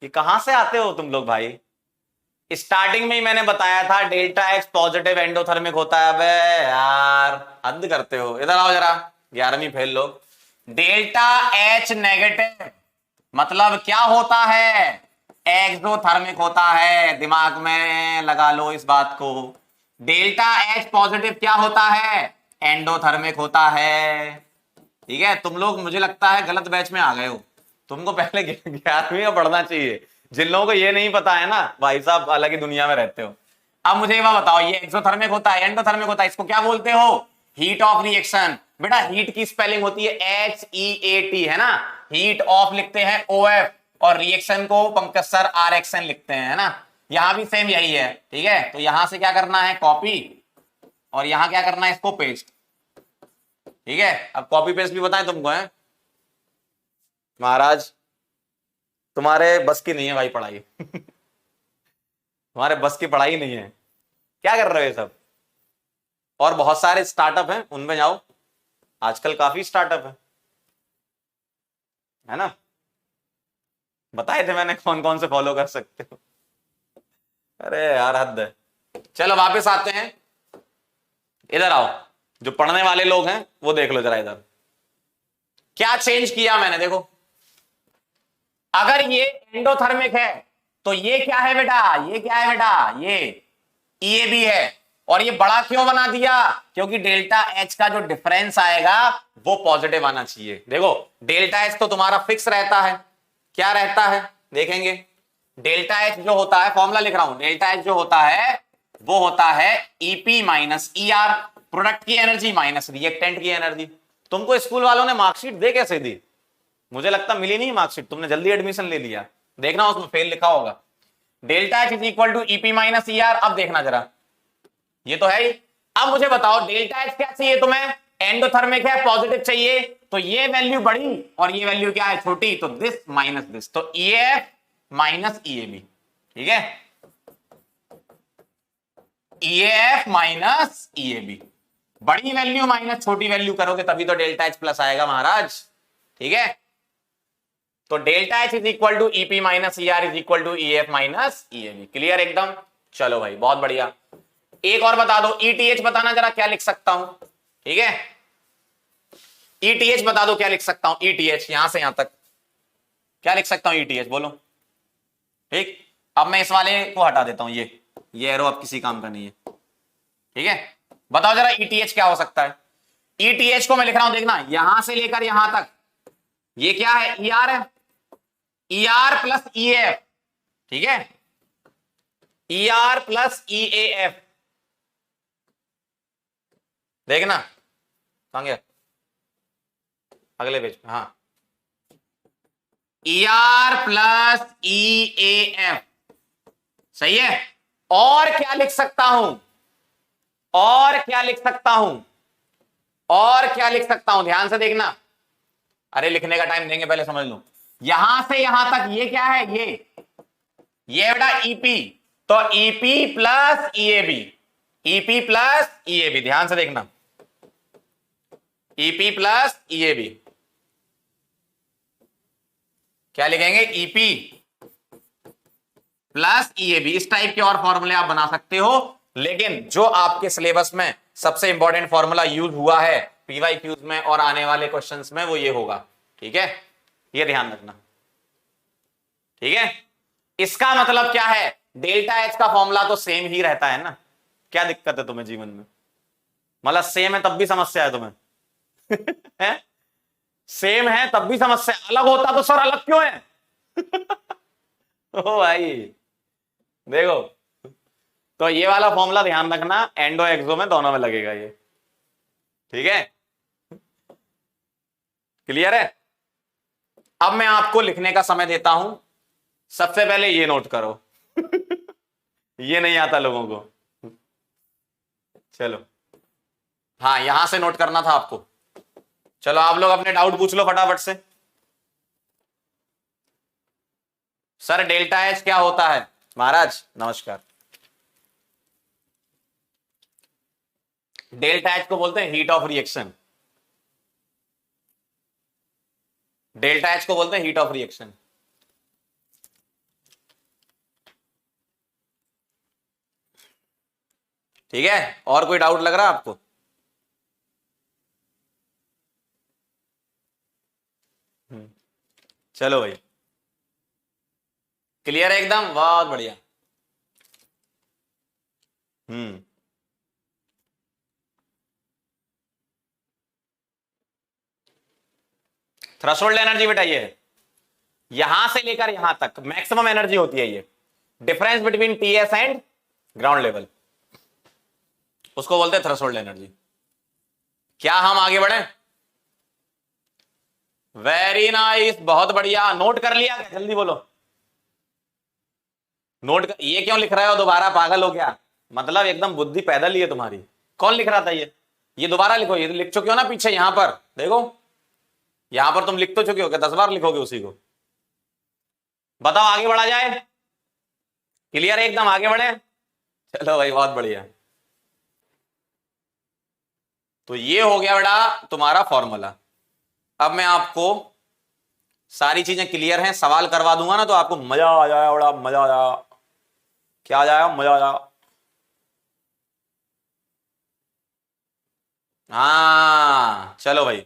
ये कहां से आते हो तुम लोग भाई? स्टार्टिंग में ही मैंने बताया था डेल्टा एक्स पॉजिटिव एंडोथर्मिक होता है। अबे यार हद करते हो, इधर आओ जरा। 11वीं फेल लोग। डेल्टा एच नेगेटिव मतलब क्या होता है? एक्सोथर्मिक होता है। दिमाग में लगा लो इस बात को। डेल्टा एच पॉजिटिव क्या होता है? एंडोथर्मिक होता है। ठीक है, तुम लोग मुझे लगता है गलत बैच में आ गए हो। तुमको पहले 11वीं का पढ़ना चाहिए। जिन लोगों को ये नहीं पता है ना भाई साहब, अलग ही दुनिया में रहते हो। अब मुझे ये बताओ, ये एक्सोथर्मिक होता है, एंडोथर्मिक होता है, इसको क्या बोलते हो? Heat of reaction. बेटा हीट की स्पेलिंग होती है HEAT, है ना। हीट ऑफ लिखते हैं OF, और रिएक्शन को पंकज सर RXN लिखते हैं, है ना। यहां भी सेम यही है। ठीक है, तो यहां से क्या करना है? कॉपी, और यहां क्या करना है? इसको पेस्ट। ठीक है, अब कॉपी पेस्ट भी बताएं तुमको, है महाराज। तुम्हारे बस की नहीं है भाई पढ़ाई तुम्हारे बस की पढ़ाई नहीं है। क्या कर रहे हो ये सब? और बहुत सारे स्टार्टअप हैं, उनमें जाओ। आजकल काफी स्टार्टअप है ना। बताए थे मैंने कौन कौन से फॉलो कर सकते हो। अरे यार हद है। चलो वापस आते हैं, इधर आओ। जो पढ़ने वाले लोग हैं वो देख लो जरा इधर, क्या चेंज किया मैंने, देखो। अगर ये एंडोथर्मिक है तो ये क्या है बेटा, ये क्या है बेटा, ये ईएबी है। और ये बड़ा क्यों बना दिया, क्योंकि डेल्टा एच का जो डिफरेंस आएगा वो पॉजिटिव आना चाहिए। देखो डेल्टा एच तो तुम्हारा फिक्स रहता है, क्या रहता है देखेंगे। डेल्टा एच जो होता है, फॉर्मूला लिख रहा हूं, डेल्टा एच जो होता है वो होता है ईपी माइनस ईआर, प्रोडक्ट की एनर्जी माइनस रिएक्टेंट की एनर्जी। तुमको स्कूल वालों ने मार्कशीट दे कैसे दी, मुझे लगता मिली नहीं मार्कशीट, तुमने जल्दी एडमिशन ले लिया, देखना उसमें फेल लिखा होगा। Delta H is equal to EP minus ER. अब देखना जरा, ये तो है ही। अब मुझे बताओ डेल्टा एच क्या चाहिए तुम्हें, एंडोथर्मिक है, पॉजिटिव चाहिए, तो ये वैल्यू बड़ी और ये वैल्यू क्या है, छोटी, तो दिस माइनस दिस, तो ईएफ माइनस ईएबी। ठीक है, ईएफ माइनस ईएबी, बड़ी वैल्यू माइनस छोटी वैल्यू करोगे तभी तो डेल्टा एच प्लस आएगा महाराज। ठीक है, तो delta H is equal to EP minus ER is equal to EF minus EAB. Clear एकदम। चलो भाई बहुत बढ़िया। एक और बता दो, ईटीएच बताना जरा क्या लिख सकता हूं। ठीक है, ईटीएच बता दो क्या लिख सकता हूं, ईटीएच यहां से यहां तक क्या लिख सकता हूं, ईटीएच बोलो। ठीक, अब मैं इस वाले को हटा देता हूं, ये एरो अब किसी काम का नहीं है। ठीक है, बताओ जरा ईटीएच क्या हो सकता है। ईटीएच को मैं लिख रहा हूं, देखना यहां से लेकर यहां तक, ये क्या है, ईआर है, ईआर प्लस ईएफ। ठीक है, ईआर प्लस ईएएफ, देखना कहां गया, अगले पेज पे, हाँ, ईआर प्लस ईएएफ, सही है। और क्या लिख सकता हूं, और क्या लिख सकता हूं, और क्या लिख सकता हूं, ध्यान से देखना। अरे लिखने का टाइम देंगे, पहले समझ लो। यहां से यहां तक ये क्या है, ये बेटा ईपी, तो ईपी प्लस ईएबी, ईपी प्लस ईएबी, ध्यान से देखना, ईपी प्लस ईएबी, क्या लिखेंगे, ईपी प्लस ईएबी। इस टाइप के और फॉर्मूले आप बना सकते हो, लेकिन जो आपके सिलेबस में सबसे इंपॉर्टेंट फॉर्मूला यूज हुआ है पीवाई क्यूज में और आने वाले क्वेश्चंस में वो ये होगा। ठीक है, ये ध्यान रखना। ठीक है, इसका मतलब क्या है, डेल्टा एच का फॉर्मूला तो सेम ही रहता है ना, क्या दिक्कत है तुम्हें जीवन में, मतलब सेम है तब भी समस्या है तुम्हें है? सेम है तब भी समस्या, अलग होता तो सर अलग क्यों है ओ भाई देखो, तो ये वाला फॉर्मूला ध्यान रखना, एंडो एक्सो में दोनों में लगेगा ये। ठीक है, क्लियर है। अब मैं आपको लिखने का समय देता हूं, सबसे पहले ये नोट करो ये नहीं आता लोगों को, चलो हाँ यहां से नोट करना था आपको। चलो आप लोग अपने डाउट पूछ लो फटाफट से। सर डेल्टा एच क्या होता है, महाराज नमस्कार। डेल्टा एच को बोलते हैं heat of reaction, delta H को बोलते हैं हीट ऑफ रिएक्शन। ठीक है, और कोई डाउट लग रहा है आपको, चलो भाई क्लियर है एकदम, बहुत बढ़िया। थ्रेशोल्ड एनर्जी बेटा ये है, यहां से लेकर यहां तक मैक्सिमम एनर्जी होती है, ये difference between TS and ground level, उसको बोलते हैं थ्रेशोल्ड एनर्जी। क्या हम आगे बढ़े, वेरी नाइस, बहुत बढ़िया। नोट कर लिया, जल्दी बोलो, नोट कर, ये क्यों लिख रहे हो दोबारा, पागल हो गया, मतलब एकदम बुद्धि पैदल ही है तुम्हारी। कौन लिख रहा था ये दोबारा लिखो, ये लिख चुके हो ना पीछे, यहां पर देखो, यहां पर तुम लिख तो चुके हो, क्या 10 बार लिखोगे उसी को, बताओ आगे बढ़ा जाए, क्लियर है एकदम, आगे बढ़े। चलो भाई बहुत बढ़िया, तो ये हो गया बेटा तुम्हारा फॉर्मूला। अब मैं आपको सारी चीजें क्लियर हैं, सवाल करवा दूंगा ना तो आपको मजा आ जाएगा, बड़ा मजा आ जाएगा। क्या आ जाएगा? मजा आ जाएगा। हाँ चलो भाई,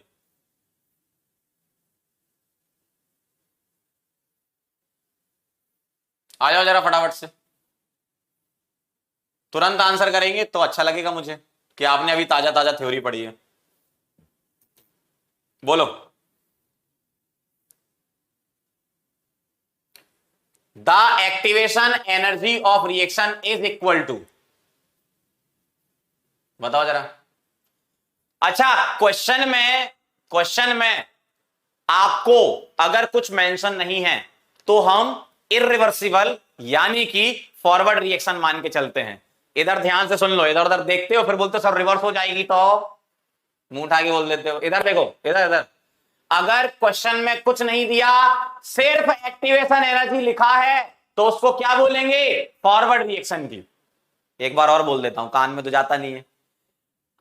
आ जाओ जरा फटाफट से, तुरंत आंसर करेंगे तो अच्छा लगेगा मुझे कि आपने अभी ताजा ताजा थ्योरी पढ़ी है। बोलो। The activation energy of reaction is equal to, बताओ जरा। अच्छा, क्वेश्चन में आपको अगर कुछ मेंशन नहीं है तो हम इरिवर्सिबल यानी कि फॉरवर्ड रिएक्शन मान के चलते हैं। इधर ध्यान से सुन लो, इधर उधर देखते हो फिर बोलते हो सर रिवर्स हो जाएगी, तो मुंह उठा के बोल देते हो। इधर देखो, इधर इधर, अगर क्वेश्चन में कुछ नहीं दिया, सिर्फ एक्टिवेशन एनर्जी लिखा है तो उसको क्या बोलेंगे? फॉरवर्ड रिएक्शन की। एक बार और बोल देता हूं, कान में तो जाता नहीं है।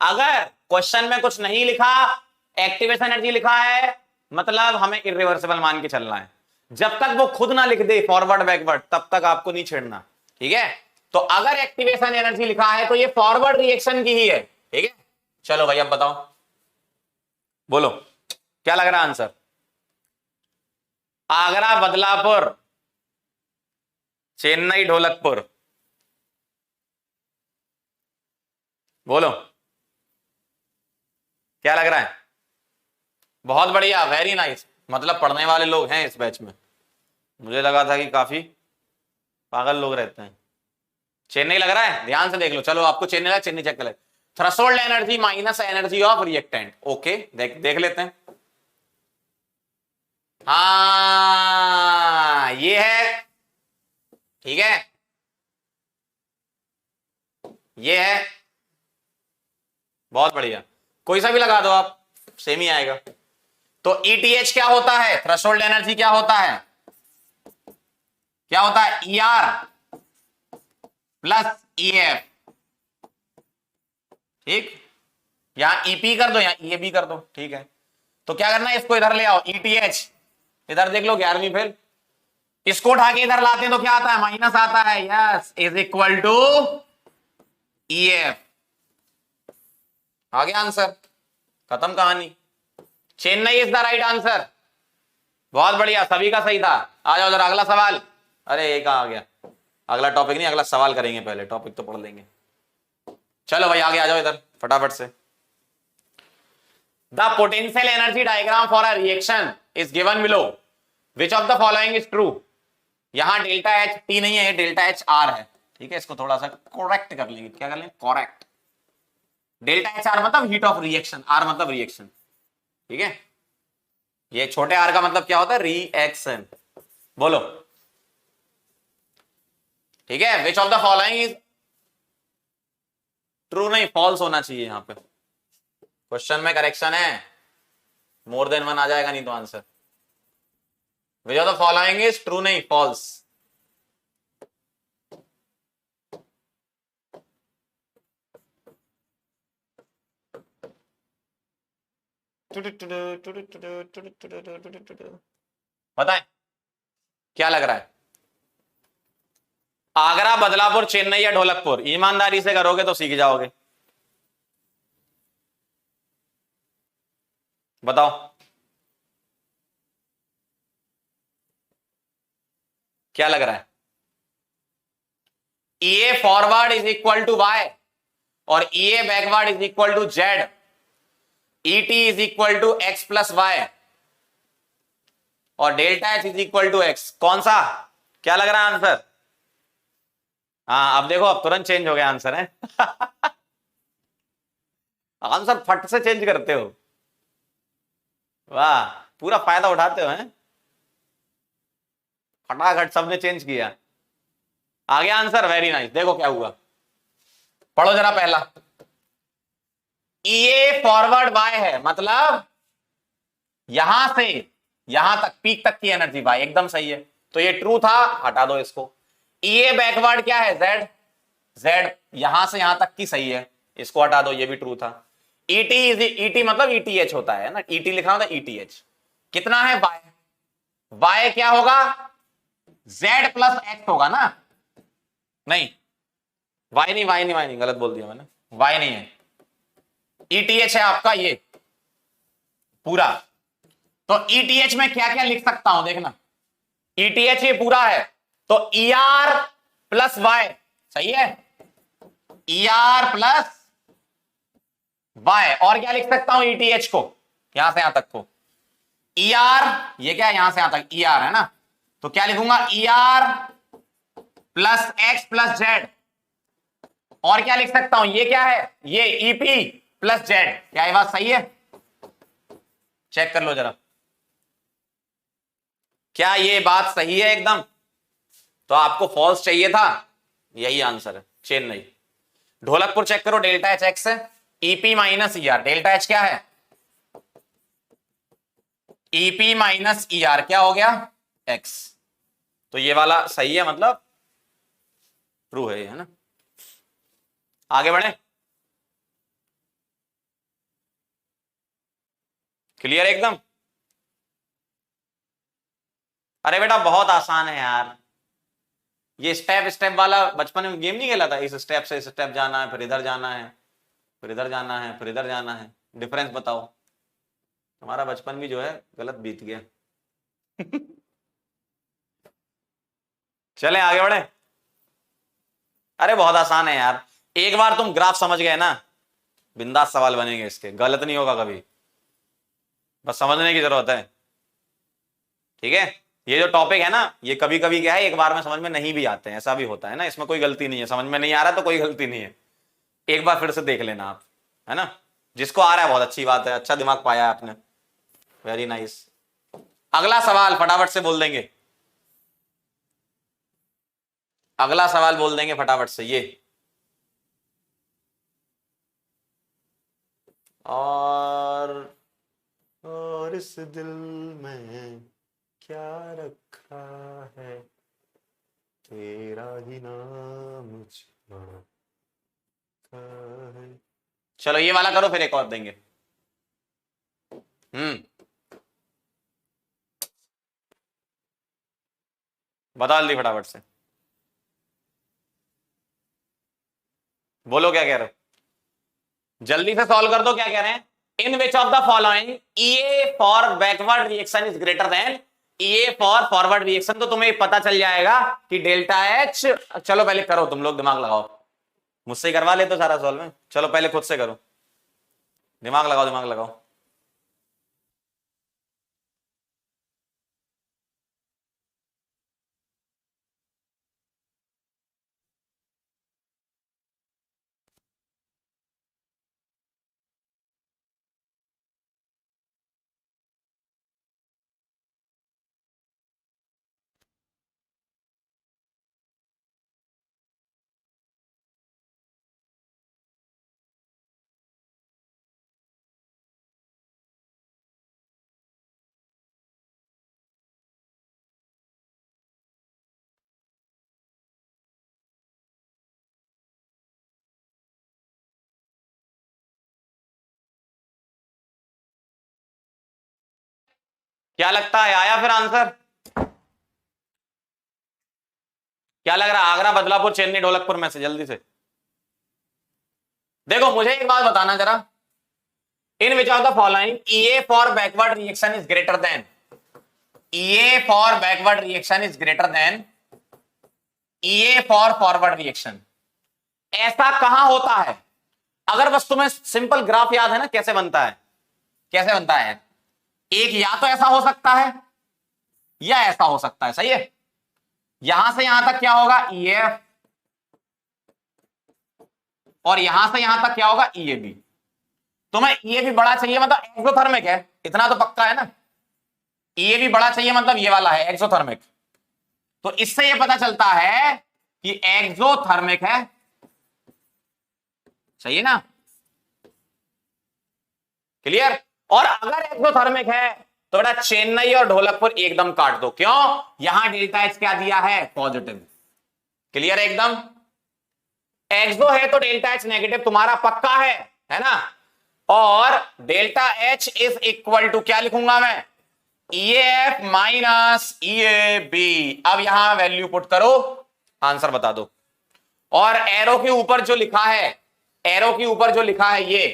अगर क्वेश्चन में कुछ नहीं लिखा, एक्टिवेशन एनर्जी लिखा है, मतलब हमें इरिवर्सिबल मान के चलना है। जब तक वो खुद ना लिख दे फॉरवर्ड बैकवर्ड तब तक आपको नहीं छेड़ना, ठीक है? तो अगर एक्टिवेशन एनर्जी लिखा है तो ये फॉरवर्ड रिएक्शन की ही है, ठीक है? चलो भाई अब बताओ, बोलो क्या लग रहा है आंसर? आगरा बदलापुर, चेन्नई ढोलकपुर, बोलो क्या लग रहा है? बहुत बढ़िया, वेरी नाइस। मतलब पढ़ने वाले लोग हैं इस बैच में, मुझे लगा था कि काफी पागल लोग रहते हैं। चेन्नई लग रहा है, ध्यान से देख लो। चलो आपको चेन्नई लगा, चेन्नई चेक कर ले। Threshold energy minus energy of reactant, okay देख लेते हैं। हाँ ये है, ठीक है, ये है, बहुत बढ़िया। कोई सा भी लगा दो आप, सेम ही आएगा। तो ETH क्या होता है? थ्रेशोल्ड एनर्जी क्या होता है? क्या होता है? ER प्लस EF, ठीक। यहां EP कर दो, यहां EAB कर दो, ठीक है। तो क्या करना है, इसको इधर ले आओ, ETH इधर देख लो 11वीं फेल। इसको उठा के इधर लाते हैं तो क्या आता है? माइनस आता है, yes, is equal to EF। आ गया आंसर, खत्म कहानी। Chennai is the right answer, बहुत बढ़िया, सभी का सही था। आ जाओ जरा अगला सवाल। अरे ये कहां आ गया? अगला टॉपिक नहीं, अगला सवाल करेंगे, पहले टॉपिक तो पढ़ लेंगे। चलो भाई आगे आ जाओ इधर फटाफट से। The potential energy diagram for a reaction is given below, which of the following is true. यहां डेल्टा एच टी नहीं है, डेल्टा एच आर है, ठीक है। इसको थोड़ा सा करेक्ट कर लेंगे, क्या कर लेंगे? करेक्ट। डेल्टा एच आर मतलब हीट ऑफ रिएक्शन, आर मतलब रिएक्शन, ठीक है। ये छोटे आर का मतलब क्या होता है? रिएक्शन। बोलो, ठीक है। विच of the following is true, नहीं फॉल्स होना चाहिए यहां पे। क्वेश्चन में करेक्शन है, मोर देन वन आ जाएगा नहीं तो answer. Which of the following is true, नहीं फॉल्स। बताएं क्या लग रहा है? आगरा, बदलापुर, चेन्नई या ढोलकपुर? ईमानदारी से करोगे तो सीख जाओगे। बताओ क्या लग रहा है? EA forward is equal to Y और EA backward is equal to Z। ET is equal to X plus Y और delta H is equal to X। कौन सा, क्या लग रहा है आंसर? हाँ अब देखो, अब तुरंत चेंज हो गया आंसर है। आंसर फट से चेंज करते हो, वाह, पूरा फायदा उठाते हो हैं। फटाखट सबने चेंज किया, आ गया आंसर, वेरी नाइस। देखो क्या हुआ, पढ़ो जरा पहला। EA फॉरवर्ड Y है, मतलब यहां से यहां तक पीक तक की एनर्जी Y, एकदम सही है। तो ये ट्रू था, हटा दो इसको। EA बैकवर्ड क्या है? Z। Z यहां से यहां तक की सही है, इसको हटा दो, ये भी ट्रू था। ET मतलब ETH होता है ना, ET लिखा होता है ETH। कितना है Y? y क्या होगा, z प्लस x होगा ना, नहीं y नहीं, y नहीं, y नहीं, गलत बोल दिया मैंने, y नहीं है, ETH है आपका ये पूरा। तो ETH में क्या क्या लिख सकता हूं देखना, ETH ये पूरा है, तो ER प्लस y, सही है, ER प्लस y, और क्या लिख सकता हूं ETH को, यहां से यहां तक को, ER, ये क्या है यहां से यहां तक ER है ना, तो क्या लिखूंगा ER plus x plus z, और क्या लिख सकता हूं, ये क्या है, ये EP प्लस z, क्या ये बात सही है, चेक कर लो जरा, क्या ये बात सही है एकदम, तो आपको फॉल्स चाहिए था, यही आंसर है, चेन्नई। ढोलकपुर चेक करो, डेल्टा एच एक्स है, EP minus ER, delta H क्या है, ईपी माइनस ईआर क्या हो गया, एक्स, तो ये वाला सही है, मतलब ट्रू है ये, है ना। आगे बढ़े, क्लियर एकदम, अरे बेटा बहुत आसान है यार, ये स्टेप स्टेप वाला बचपन में गेम नहीं खेला था, इस स्टेप से इस स्टेप जाना है, फिर इधर जाना है, फिर इधर जाना है, फिर इधर जाना है, डिफरेंस बताओ, हमारा बचपन भी जो है गलत बीत गया। चले आगे बढ़े, अरे बहुत आसान है यार, एक बार तुम ग्राफ समझ गए ना, बिंदास सवाल बनेंगे इसके, गलत नहीं होगा कभी, बस समझने की जरूरत है, ठीक है। ये जो टॉपिक है ना, ये कभी कभी क्या है, एक बार में समझ में नहीं भी आते हैं, ऐसा भी होता है ना, इसमें कोई गलती नहीं है, समझ में नहीं आ रहा तो कोई गलती नहीं है, एक बार फिर से देख लेना आप, है ना, जिसको आ रहा है बहुत अच्छी बात है, अच्छा दिमाग पाया आपने, वेरी नाइस। अगला सवाल फटाफट से बोल देंगे, अगला सवाल बोल देंगे फटाफट से, ये और इस दिल में क्या रखा है, तेरा ही नाम है। चलो ये वाला करो, फिर एक और देंगे। बता जल्दी फटाफट से, बोलो क्या कह रहे हो, जल्दी से सॉल्व कर दो, क्या कह रहे हैं, in which of the following EA for backward reaction is greater than EA for forward reaction, तो तुम्हें पता चल जाएगा कि डेल्टा H, चलो पहले करो तुम लोग, दिमाग लगाओ, मुझसे ही करवा ले तो सारा सॉल्व में, चलो पहले खुद से करो, दिमाग लगाओ दिमाग लगाओ। क्या लगता है आया फिर आंसर, क्या लग रहा है, आगरा बदलापुर चेन्नई ढोलकपुर में से जल्दी से देखो, मुझे एक बात बताना जरा, in which of the following EA for backward reaction is greater than, EA for backward reaction is greater than EA for forward reaction, ऐसा कहां होता है, अगर बस तुम्हें सिंपल ग्राफ याद है ना, कैसे बनता है, कैसे बनता है, एक या तो ऐसा हो सकता है या ऐसा हो सकता है, सही है, यहां से यहां तक क्या होगा EF, और यहां से यहां तक क्या होगा EAB, तुम्हें EAB बड़ा चाहिए मतलब एक्सोथर्मिक है, इतना तो पक्का है ना, EAB बड़ा चाहिए मतलब ये वाला है एक्सोथर्मिक, तो इससे ये पता चलता है कि एक्सोथर्मिक है, सही है ना, क्लियर, और अगर एक्सोथर्मिक है तो बेटा चेन्नई और ढोलकपुर एकदम काट दो, क्यों, यहां डेल्टा H क्या दिया है, पॉजिटिव, क्लियर एकदम, एक्सो है तो डेल्टा H नेगेटिव तुम्हारा पक्का है ना, और delta H is equal to क्या लिखूंगा मैं, EF माइनस EAB। अब यहां वैल्यू पुट करो, आंसर बता दो। और एरो के ऊपर जो लिखा है, एरो के ऊपर जो लिखा है ये,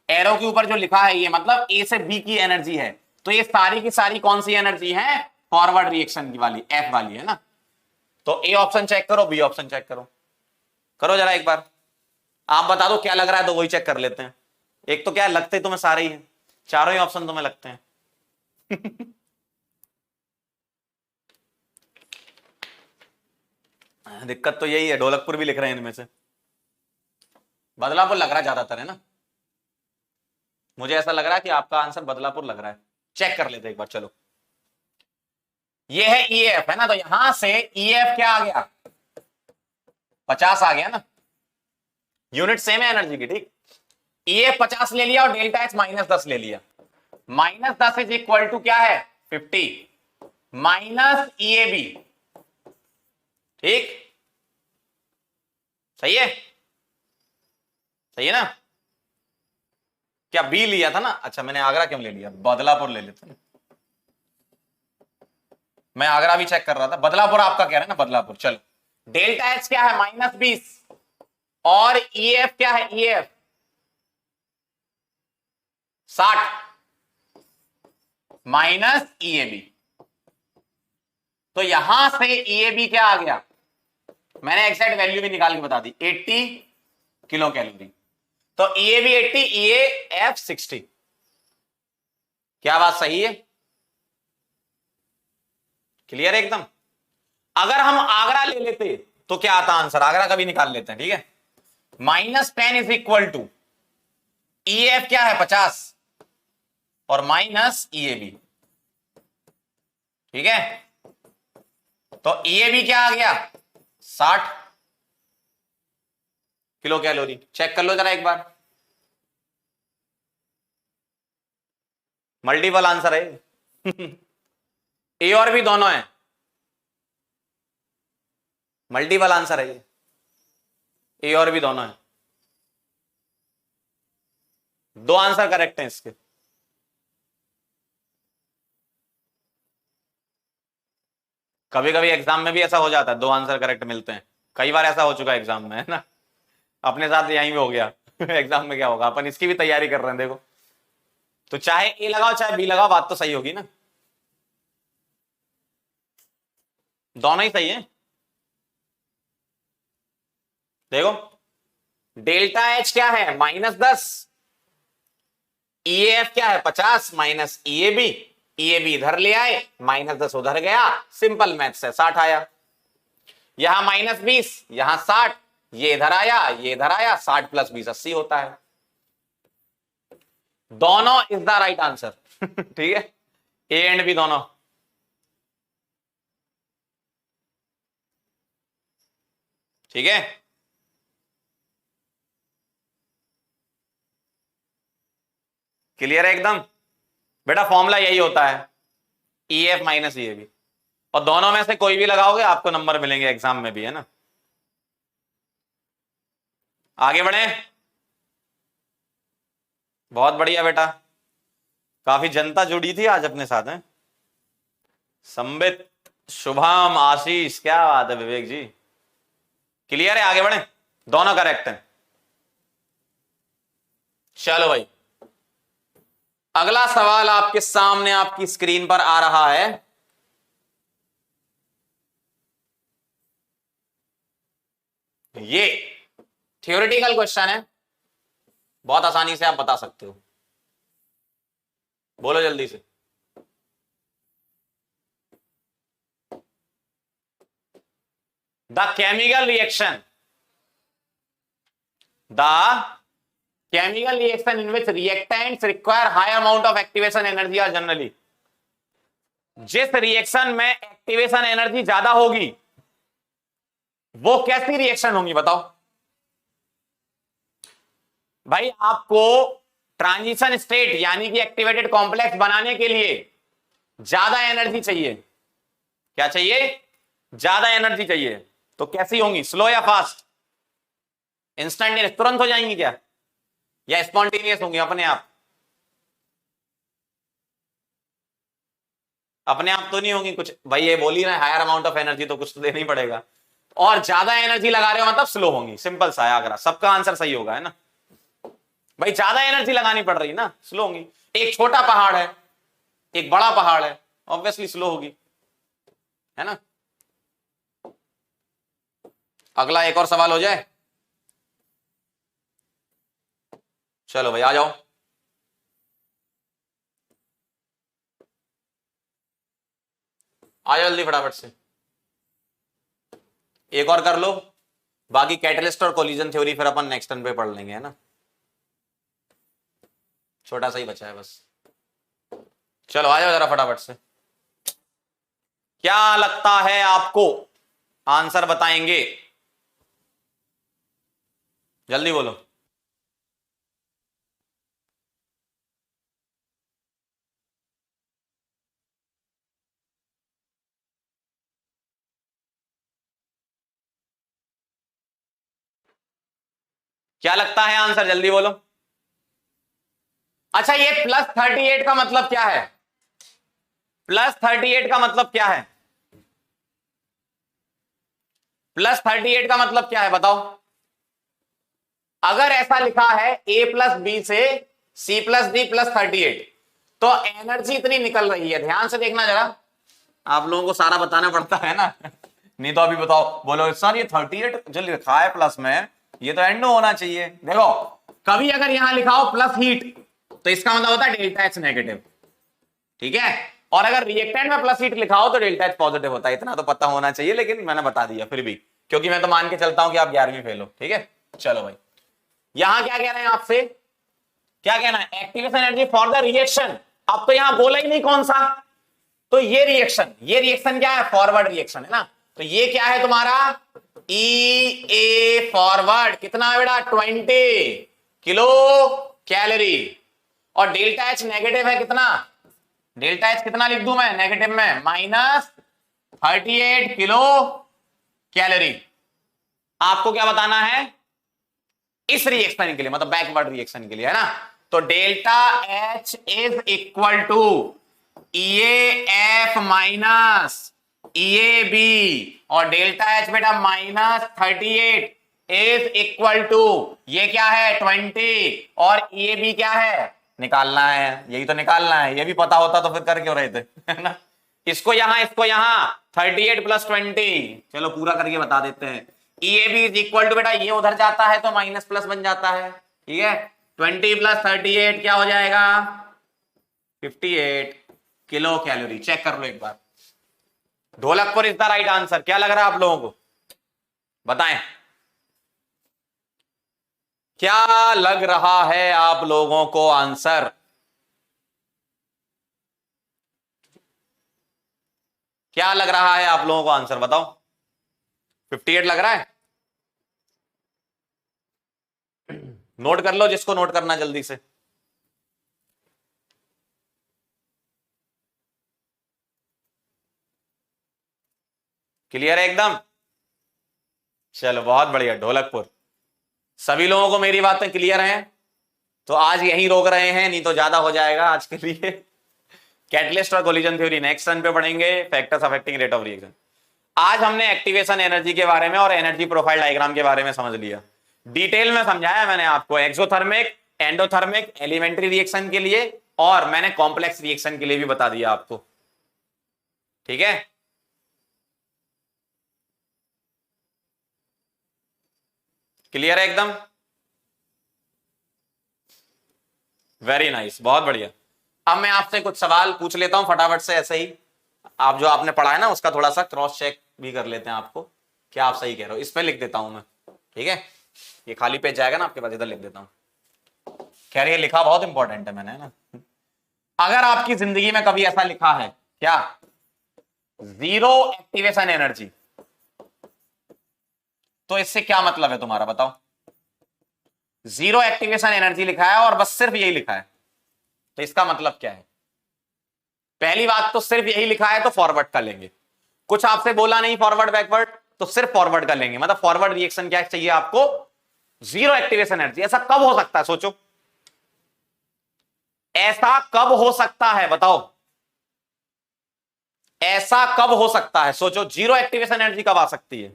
एरो के ऊपर जो लिखा है ये मतलब ए से बी की एनर्जी है। तो ये सारी की सारी कौन सी एनर्जी है? फॉरवर्ड रिएक्शन की वाली, एफ वाली है ना। तो ए ऑप्शन चेक करो, बी ऑप्शन चेक करो, करो जरा एक बार। आप बता दो क्या लग रहा है तो वही चेक कर लेते हैं। एक तो क्या लगते तुम्हें सारे ही हैं, चारों ही ऑप्शन तुम्हें लगते हैं। दिक्कत तो यही है, ढोलकपुर भी लिख रहे हैं इनमें से। बदलापुर लग रहा है ज्यादातर, है ना। मुझे ऐसा लग रहा है कि आपका आंसर बदलापुर लग रहा है। चेक कर लेते एक बार, चलो। ये है EF, है ना। तो यहां से EF क्या आ गया? 50 आ गया ना। यूनिट सेम है एनर्जी की, ठीक। EF 50 ले लिया और डेल्टा H -10 ले लिया। -10 इज इक्वल टू क्या है? 50 माइनस EAB, ठीक। सही है, सही है ना। क्या बी लिया था ना? अच्छा, मैंने आगरा क्यों ले लिया, बदलापुर ले लेते हैं। मैं आगरा भी चेक कर रहा था, बदलापुर आपका कह रहे हैं ना, बदलापुर। चलो, डेल्टा H क्या है? -20 और EF क्या है? EF 60 minus EAB। तो यहां से EAB क्या आ गया? मैंने एग्जैक्ट वैल्यू भी निकाल के बता दी, 80 किलो कैलोरी। तो EAB 80, EAF 60। क्या बात सही है? क्लियर है एकदम। अगर हम आगरा ले लेते तो क्या आता आंसर? आगरा का भी निकाल लेते हैं, ठीक है। -10 इज इक्वल टू EF क्या है? 50 और माइनस EAB, ठीक है। तो EAB क्या आ गया? 60 किलो कैलोरी। चेक कर लो जरा एक बार, मल्टीपल आंसर है। ए और बी दोनों है, मल्टीपल आंसर है ये। ए और बी दोनों है, दो आंसर करेक्ट हैं इसके। कभी कभी एग्जाम में भी ऐसा हो जाता है, दो आंसर करेक्ट मिलते हैं। कई बार ऐसा हो चुका है एग्जाम में, है ना। अपने साथ यहीं भी हो गया। एग्जाम में क्या होगा, अपन इसकी भी तैयारी कर रहे हैं देखो। तो चाहे ए लगाओ चाहे बी लगाओ, बात तो सही होगी ना। दोनों ही सही है। देखो, डेल्टा H क्या है? -10। EAF क्या है? 50 माइनस EAB। EAB इधर ले आए, -10 उधर गया, सिंपल मैथ्स है, 60 आया। यहां -20, यहां 60, ये इधर आया, ये इधर आया, 60 + 20 80 होता है। दोनों इज द राइट आंसर। ठीक है, ए एंड बी दोनों। ठीक है, क्लियर है एकदम। बेटा फॉर्मूला यही होता है, EF माइनस EAB, और दोनों में से कोई भी लगाओगे आपको नंबर मिलेंगे एग्जाम में भी, है ना। आगे बढ़े। बहुत बढ़िया बेटा, काफी जनता जुड़ी थी आज अपने साथ, है। संबित, शुभम, आशीष, क्या बात है विवेक जी। क्लियर है, आगे बढ़े, दोनों करेक्ट हैं। चलो भाई, अगला सवाल आपके सामने आपकी स्क्रीन पर आ रहा है। ये थ्योरेटिकल क्वेश्चन है, बहुत आसानी से आप बता सकते हो। बोलो जल्दी से। The chemical reaction, the chemical reaction in which reactants require high amount of activation energy are generally, जिस रिएक्शन में एक्टिवेशन एनर्जी ज्यादा होगी वो कैसी रिएक्शन होगी बताओ भाई। आपको ट्रांजिशन स्टेट यानी कि एक्टिवेटेड कॉम्प्लेक्स बनाने के लिए ज्यादा एनर्जी चाहिए। क्या चाहिए? ज्यादा एनर्जी चाहिए। तो कैसी होंगी, स्लो या फास्ट? इंस्टेंटेनियस, तुरंत हो जाएंगी क्या, या स्पॉन्टेनियस होंगी अपने आप? अपने आप तो नहीं होगी कुछ, भाई ये बोली ना हायर अमाउंट ऑफ एनर्जी तो कुछ तो देना ही पड़ेगा, और ज्यादा एनर्जी लगा रहे हो मतलब स्लो होंगी, सिंपल सा है आगरा, सबका आंसर सही होगा, है ना भाई, ज्यादा एनर्जी लगानी पड़ रही ना, स्लो होंगी। एक छोटा पहाड़ है, एक बड़ा पहाड़ है, ऑब्वियसली स्लो होगी, है ना। अगला एक और सवाल हो जाए, चलो भाई आ जाओ, आ जाओ जल्दी फटाफट से, एक और कर लो, बाकी कैटलिस्ट और कोलिजन थ्योरी फिर अपन नेक्स्ट टर्न पे पढ़ लेंगे, है ना, छोटा सा ही बचा है बस। चलो आ जाओ जरा फटाफट से, क्या लगता है आपको, आंसर बताएंगे, जल्दी बोलो। क्या लगता है आंसर, जल्दी बोलो। अच्छा ये +38 का मतलब क्या है, +38 का मतलब क्या है, +38 का मतलब क्या है बताओ। अगर ऐसा लिखा है A+B से C+D +38, तो एनर्जी इतनी निकल रही है, ध्यान से देखना जरा, आप लोगों को सारा बताना पड़ता है ना नहीं तो अभी बताओ, बोलो सर ये 38 जो लिखा है प्लस में, ये तो एंड होना चाहिए। देखो कभी अगर यहां लिखा हो प्लस हीट, तो इसका मतलब होता है डेल्टा एच नेगेटिव, ठीक है, और अगर रिएक्टेंट में प्लस हीट लिखा हो तो डेल्टा एच पॉजिटिव होता है, इतना तो पता होना चाहिए, लेकिन मैंने बता दिया फिर भी, क्योंकि मैं तो मान के चलता हूं कि आप 11वीं फेल हो, ठीक है। चलो भाई यहां क्या कह रहे हैं आपसे, क्या कहना है, activation energy for the reaction, अब तो यहां बोला ही नहीं कौन सा, तो ये रिएक्शन क्या है, फॉरवर्ड रिएक्शन है ना, तो ये क्या है तुम्हारा ई ए फॉरवर्ड, कितना है बेटा 20 किलो कैलोरी, और डेल्टा एच नेगेटिव है कितना, डेल्टा एच कितना लिख दूं मैं नेगेटिव में, -38 किलो कैलोरी। आपको क्या बताना है इस रिएक्शन के लिए, मतलब बैकवर्ड रिएक्शन के लिए, है ना, तो delta H is equal to EAF minus EAB, और डेल्टा एच बेटा -38 इज इक्वल टू, ये क्या है 20, और EAB क्या है निकालना है, यही तो निकालना है, ये भी पता होता तो फिर कर क्यों रहे थे है ना, इसको यहां 38 + 20, चलो पूरा करके बता देते हैं। EAB इज इक्वल टू, बेटा ये उधर जाता है तो माइनस प्लस बन जाता है, ठीक है, 20 + 38 क्या हो जाएगा 58 किलो कैलोरी, चेक कर लो एक बार, Dholakpur is the right answer. क्या लग रहा है आप लोगों को, बताएं क्या लग रहा है आप लोगों को आंसर, क्या लग रहा है आप लोगों को आंसर बताओ, 58 लग रहा है, नोट कर लो जिसको नोट करना जल्दी से, क्लियर है एकदम, चलो बहुत बढ़िया, ढोलकपुर, सभी लोगों को मेरी बातें क्लियर हैं, तो आज यहीं रोक रहे हैं, नहीं तो ज्यादा हो जाएगा आज के लिए। कैटलिस्ट और कोलिजन थ्योरी नेक्स्ट टर्न पे पढ़ेंगे, factors affecting rate of reaction. आज हमने एक्टिवेशन एनर्जी के बारे में और एनर्जी प्रोफाइल डायग्राम के बारे में समझ लिया, डिटेल में समझाया मैंने आपको, एक्सोथर्मिक, एंडोथर्मिक, एलिमेंट्री रिएक्शन के लिए, और मैंने कॉम्प्लेक्स रिएक्शन के लिए भी बता दिया आपको, ठीक है। क्लियर है एकदम, वेरी नाइस, बहुत बढ़िया। अब मैं आपसे कुछ सवाल पूछ लेता हूं फटाफट से, ऐसे ही आप जो आपने पढ़ा है ना उसका थोड़ा सा क्रॉस चेक भी कर लेते हैं आपको, क्या आप सही कह रहे हो, इस पे लिख देता हूं मैं, ठीक है, ये खाली पेज जाएगा ना आपके पास, इधर लिख देता हूं, खैर ये लिखा बहुत इंपॉर्टेंट है मैंने, है ना। अगर आपकी जिंदगी में कभी ऐसा लिखा है क्या, जीरो एक्टिवेशन एनर्जी, तो इससे क्या मतलब है तुम्हारा बताओ, जीरो एक्टिवेशन एनर्जी लिखा है और बस सिर्फ यही लिखा है, तो इसका मतलब क्या है। पहली बात तो सिर्फ यही लिखा है तो फॉरवर्ड का लेंगे, कुछ आपसे बोला नहीं फॉरवर्ड बैकवर्ड, तो सिर्फ फॉरवर्ड का लेंगे, मतलब फॉरवर्ड रिएक्शन क्या चाहिए आपको, जीरो एक्टिवेशन एनर्जी। ऐसा कब हो सकता है सोचो, ऐसा कब हो सकता है बताओ, ऐसा कब हो सकता है? सोचो, जीरो एक्टिवेशन एनर्जी कब आ सकती है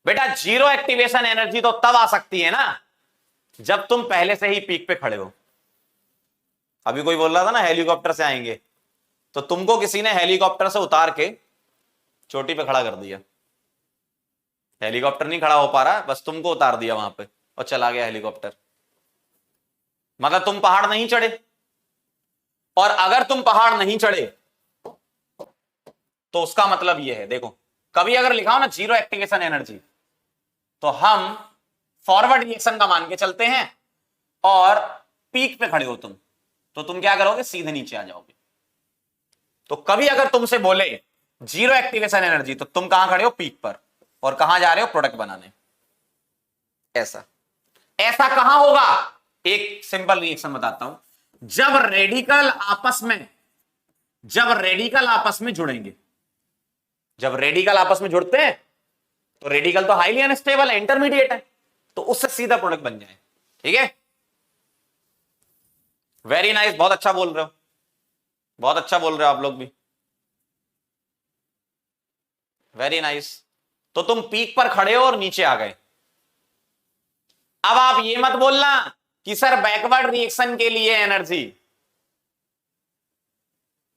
बेटा? जीरो एक्टिवेशन एनर्जी तो तब आ सकती है ना जब तुम पहले से ही पीक पे खड़े हो। अभी कोई बोल रहा था ना हेलीकॉप्टर से आएंगे, तो तुमको किसी ने हेलीकॉप्टर से उतार के चोटी पे खड़ा कर दिया। हेलीकॉप्टर नहीं खड़ा हो पा रहा, बस तुमको उतार दिया वहां पे और चला गया हेलीकॉप्टर। मगर तुम पहाड़ नहीं चढ़े, और अगर तुम पहाड़ नहीं चढ़े तो उसका मतलब यह है, देखो कभी अगर लिखा हो ना जीरो एक्टिवेशन एनर्जी, तो हम फॉरवर्ड रिएक्शन का मान के चलते हैं, और पीक पे खड़े हो तुम, तो तुम क्या करोगे? सीधे नीचे आ जाओगे। तो कभी अगर तुमसे बोले जीरो एक्टिवेशन एनर्जी, तो तुम कहां खड़े हो? पीक पर, और कहां जा रहे हो? प्रोडक्ट बनाने। ऐसा ऐसा कहां होगा? एक सिंपल रिएक्शन बताता हूं। जब रेडिकल आपस में जुड़ेंगे, जब रेडिकल आपस में जुड़ते हैं, तो रेडिकल तो हाईली अनस्टेबल है, इंटरमीडिएट है, तो उससे सीधा प्रोडक्ट बन जाए। ठीक है, वेरी नाइस, बहुत अच्छा बोल रहे हो, बहुत अच्छा बोल रहे हो आप लोग भी, वेरी नाइस। तो तुम पीक पर खड़े हो और नीचे आ गए। अब आप ये मत बोलना कि सर बैकवर्ड रिएक्शन के लिए एनर्जी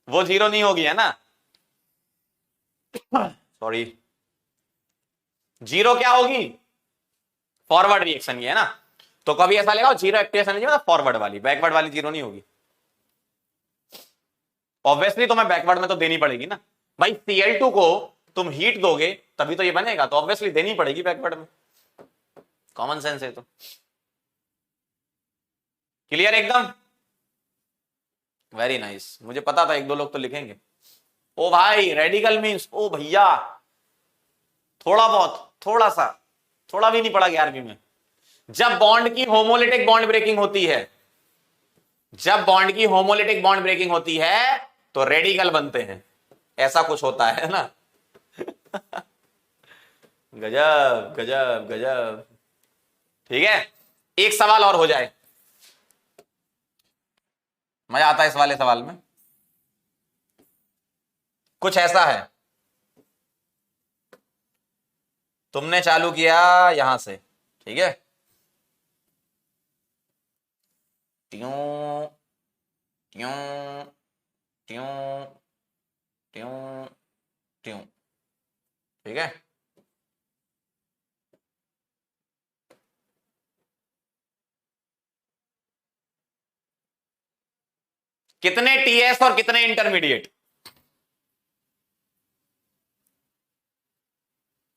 वो जीरो नहीं होगी, है ना? सॉरी, जीरो क्या होगी? फॉरवर्ड रिएक्शन की, है ना? तो कभी ऐसा लगाओ जीरो एक्टिवेशन एनर्जी मतलब फॉरवर्ड वाली, बैकवर्ड वाली जीरो नहीं होगी। ऑब्वियसली तुम्हें बैकवर्ड में तो देनी पड़ेगी ना भाई। Cl2 को तुम हीट दोगे तभी तो ये बनेगा, तो ऑब्वियसली देनी पड़ेगी बैकवर्ड में, कॉमन सेंस है। तो क्लियर एकदम, वेरी नाइस। मुझे पता था एक दो लोग तो लिखेंगे ओ भाई रेडिकल मींस, ओ भैया थोड़ा बहुत, थोड़ा सा, थोड़ा भी नहीं पड़ा 11वीं में। जब बॉन्ड की होमोलिटिक बॉन्ड ब्रेकिंग होती है, जब बॉन्ड की होमोलिटिक बॉन्ड ब्रेकिंग होती है तो रेडिकल बनते हैं, ऐसा कुछ होता है ना। गजब गजब गजब। ठीक है, एक सवाल और हो जाए, मजा आता है इस वाले सवाल में। कुछ ऐसा है, तुमने चालू किया यहां से, ठीक है, ट्यूं ट्यूं ट्यूं ट्यूं ट्यूं, ठीक है। कितने टीएस और कितने इंटरमीडिएट?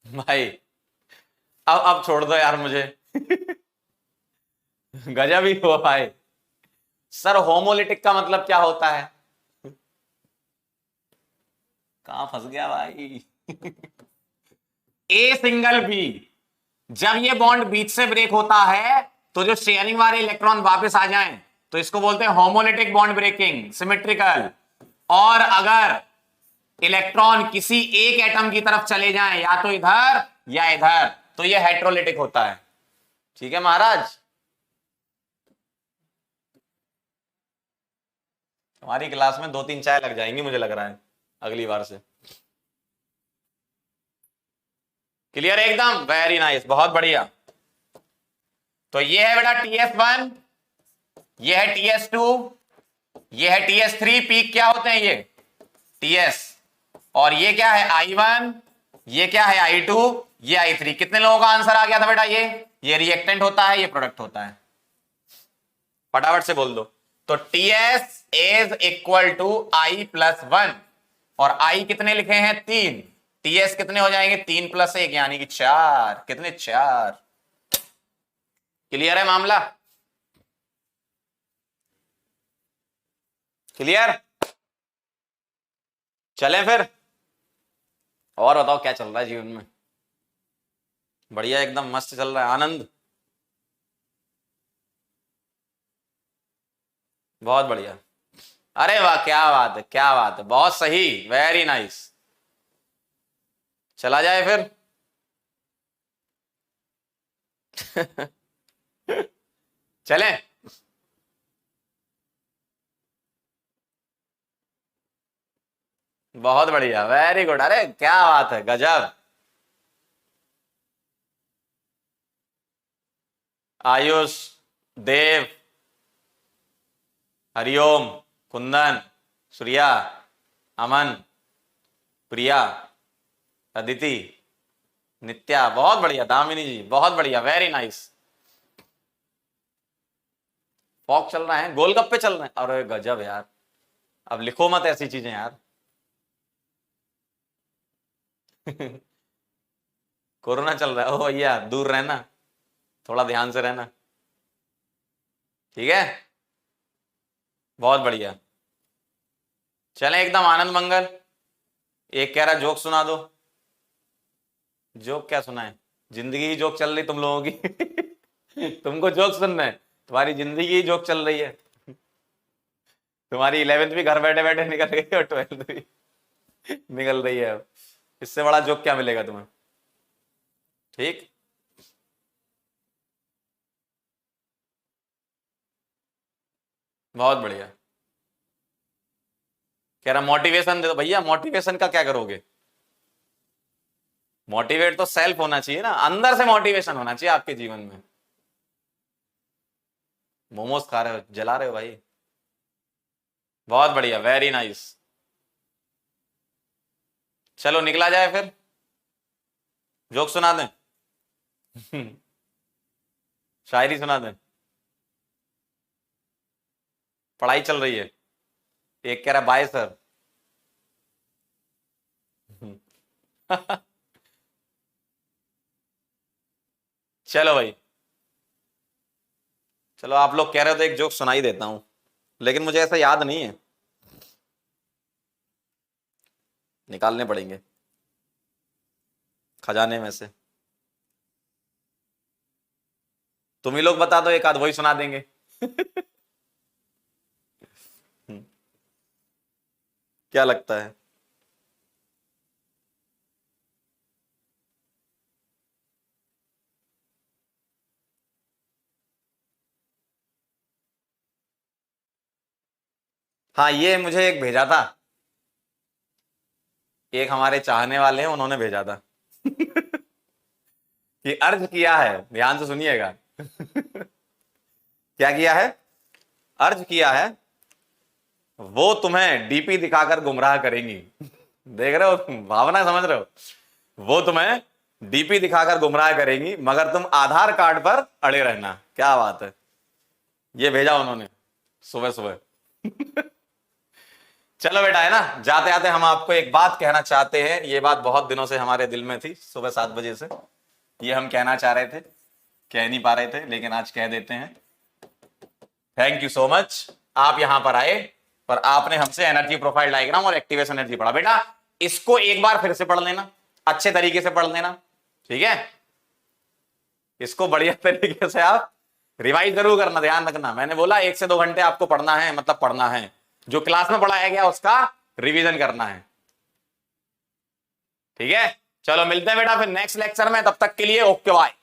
भाई अब छोड़ दो यार मुझे। गजब ही हुआ भाई। सर होमोलिटिक का मतलब क्या होता है? कहां फंस गया भाई? ए सिंगल बी, जब ये बॉन्ड बीच से ब्रेक होता है तो जो शेयरिंग वाले इलेक्ट्रॉन वापस आ जाएं तो इसको बोलते हैं होमोलिटिक बॉन्ड ब्रेकिंग, सिमेट्रिकल। और अगर इलेक्ट्रॉन किसी एक एटम की तरफ चले जाएं, या तो इधर या इधर, तो ये हेट्रोलिटिक होता है। ठीक है महाराज, हमारी क्लास में 2-3 चाय लग जाएंगी मुझे लग रहा है अगली बार से। क्लियर एकदम, वेरी नाइस, बहुत बढ़िया। तो ये है बेटा TS1, ये है TS2, ये है TS3। पीक क्या होते हैं? ये TS, और ये क्या है? I1, ये क्या है? I2, ये I3। कितने लोगों का आंसर आ गया था बेटा? ये रिएक्टेंट होता है, ये प्रोडक्ट होता है। फटाफट से बोल दो। तो TS is equal to I+1, और I कितने लिखे हैं? 3। TS कितने हो जाएंगे? 3 + 1 यानी कि 4। कितने? 4। क्लियर है मामला? क्लियर? चलें फिर, और बताओ क्या चल रहा है जीवन में? बढ़िया, एकदम मस्त चल रहा है, आनंद, बहुत बढ़िया। अरे वाह, क्या बात है, क्या बात है, बहुत सही, वेरी नाइस। चला जाए फिर। चलें? बहुत बढ़िया, वेरी गुड, अरे क्या बात है, गजब। आयुष, देव, हरिओम, कुंदन, सूर्या, अमन, प्रिया, अदिति, नित्या, बहुत बढ़िया, दामिनी जी बहुत बढ़िया, वेरी नाइस। फॉक चल रहा है, गोलगप्पे चल रहे हैं, अरे गजब यार, अब लिखो मत ऐसी चीजें यार। कोरोना चल रहा है, ओ भैया दूर रहना, थोड़ा ध्यान से रहना, ठीक है। बहुत बढ़िया, चलें एकदम आनंद मंगल। एक कह रहा जोक सुना दो। जोक क्या सुना है, जिंदगी ही जोक चल रही तुम लोगों की। तुमको जोक सुनना है, तुम्हारी जिंदगी ही जोक चल रही है। तुम्हारी 11th भी घर बैठे बैठे निकल गई और 12th भी निकल रही है अब, इससे बड़ा जोक क्या मिलेगा तुम्हें, ठीक। बहुत बढ़िया, कह रहा मोटिवेशन दे दो भैया, मोटिवेशन का क्या करोगे, मोटिवेट तो सेल्फ होना चाहिए ना, अंदर से मोटिवेशन होना चाहिए आपके जीवन में। मोमोज खा रहे हो, जला रहे हो भाई, बहुत बढ़िया, वेरी नाइस। चलो निकला जाए फिर, जोक सुना दें। शायरी सुना दें, पढ़ाई चल रही है। एक कह रहा बाय सर। चलो भाई, चलो आप लोग कह रहे हो तो एक जोक सुनाई देता हूं, लेकिन मुझे ऐसा याद नहीं है, निकालने पड़ेंगे खजाने में से। तुम ही लोग बता दो, एक आध वही सुना देंगे। क्या लगता है। हाँ, ये मुझे एक भेजा था, एक हमारे चाहने वाले हैं, उन्होंने भेजा था। कि अर्ज किया है, ध्यान से सुनिएगा। क्या किया है, अर्ज किया है, वो तुम्हें डीपी दिखाकर गुमराह करेंगी। देख रहे हो, भावना समझ रहे हो, वो तुम्हें डीपी दिखाकर गुमराह करेंगी, मगर तुम आधार कार्ड पर अड़े रहना। क्या बात है, ये भेजा उन्होंने सुबह सुबह। चलो बेटा, है ना, जाते आते हम आपको एक बात कहना चाहते हैं, ये बात बहुत दिनों से हमारे दिल में थी, सुबह 7 बजे से ये हम कहना चाह रहे थे, कह नहीं पा रहे थे, लेकिन आज कह देते हैं। थैंक यू सो मच, आप यहां पर आए और आपने हमसे एनर्जी प्रोफाइल डायग्राम और एक्टिवेशन एनर्जी पढ़ा। बेटा इसको एक बार फिर से पढ़ लेना, अच्छे तरीके से पढ़ लेना, ठीक है। इसको बढ़िया तरीके से आप रिवाइज जरूर करना, ध्यान रखना, मैंने बोला 1 से 2 घंटे आपको पढ़ना है, मतलब पढ़ना है, जो क्लास में पढ़ाया गया उसका रिवीजन करना है, ठीक है। चलो मिलते हैं बेटा फिर नेक्स्ट लेक्चर में, तब तक के लिए ओके बाय।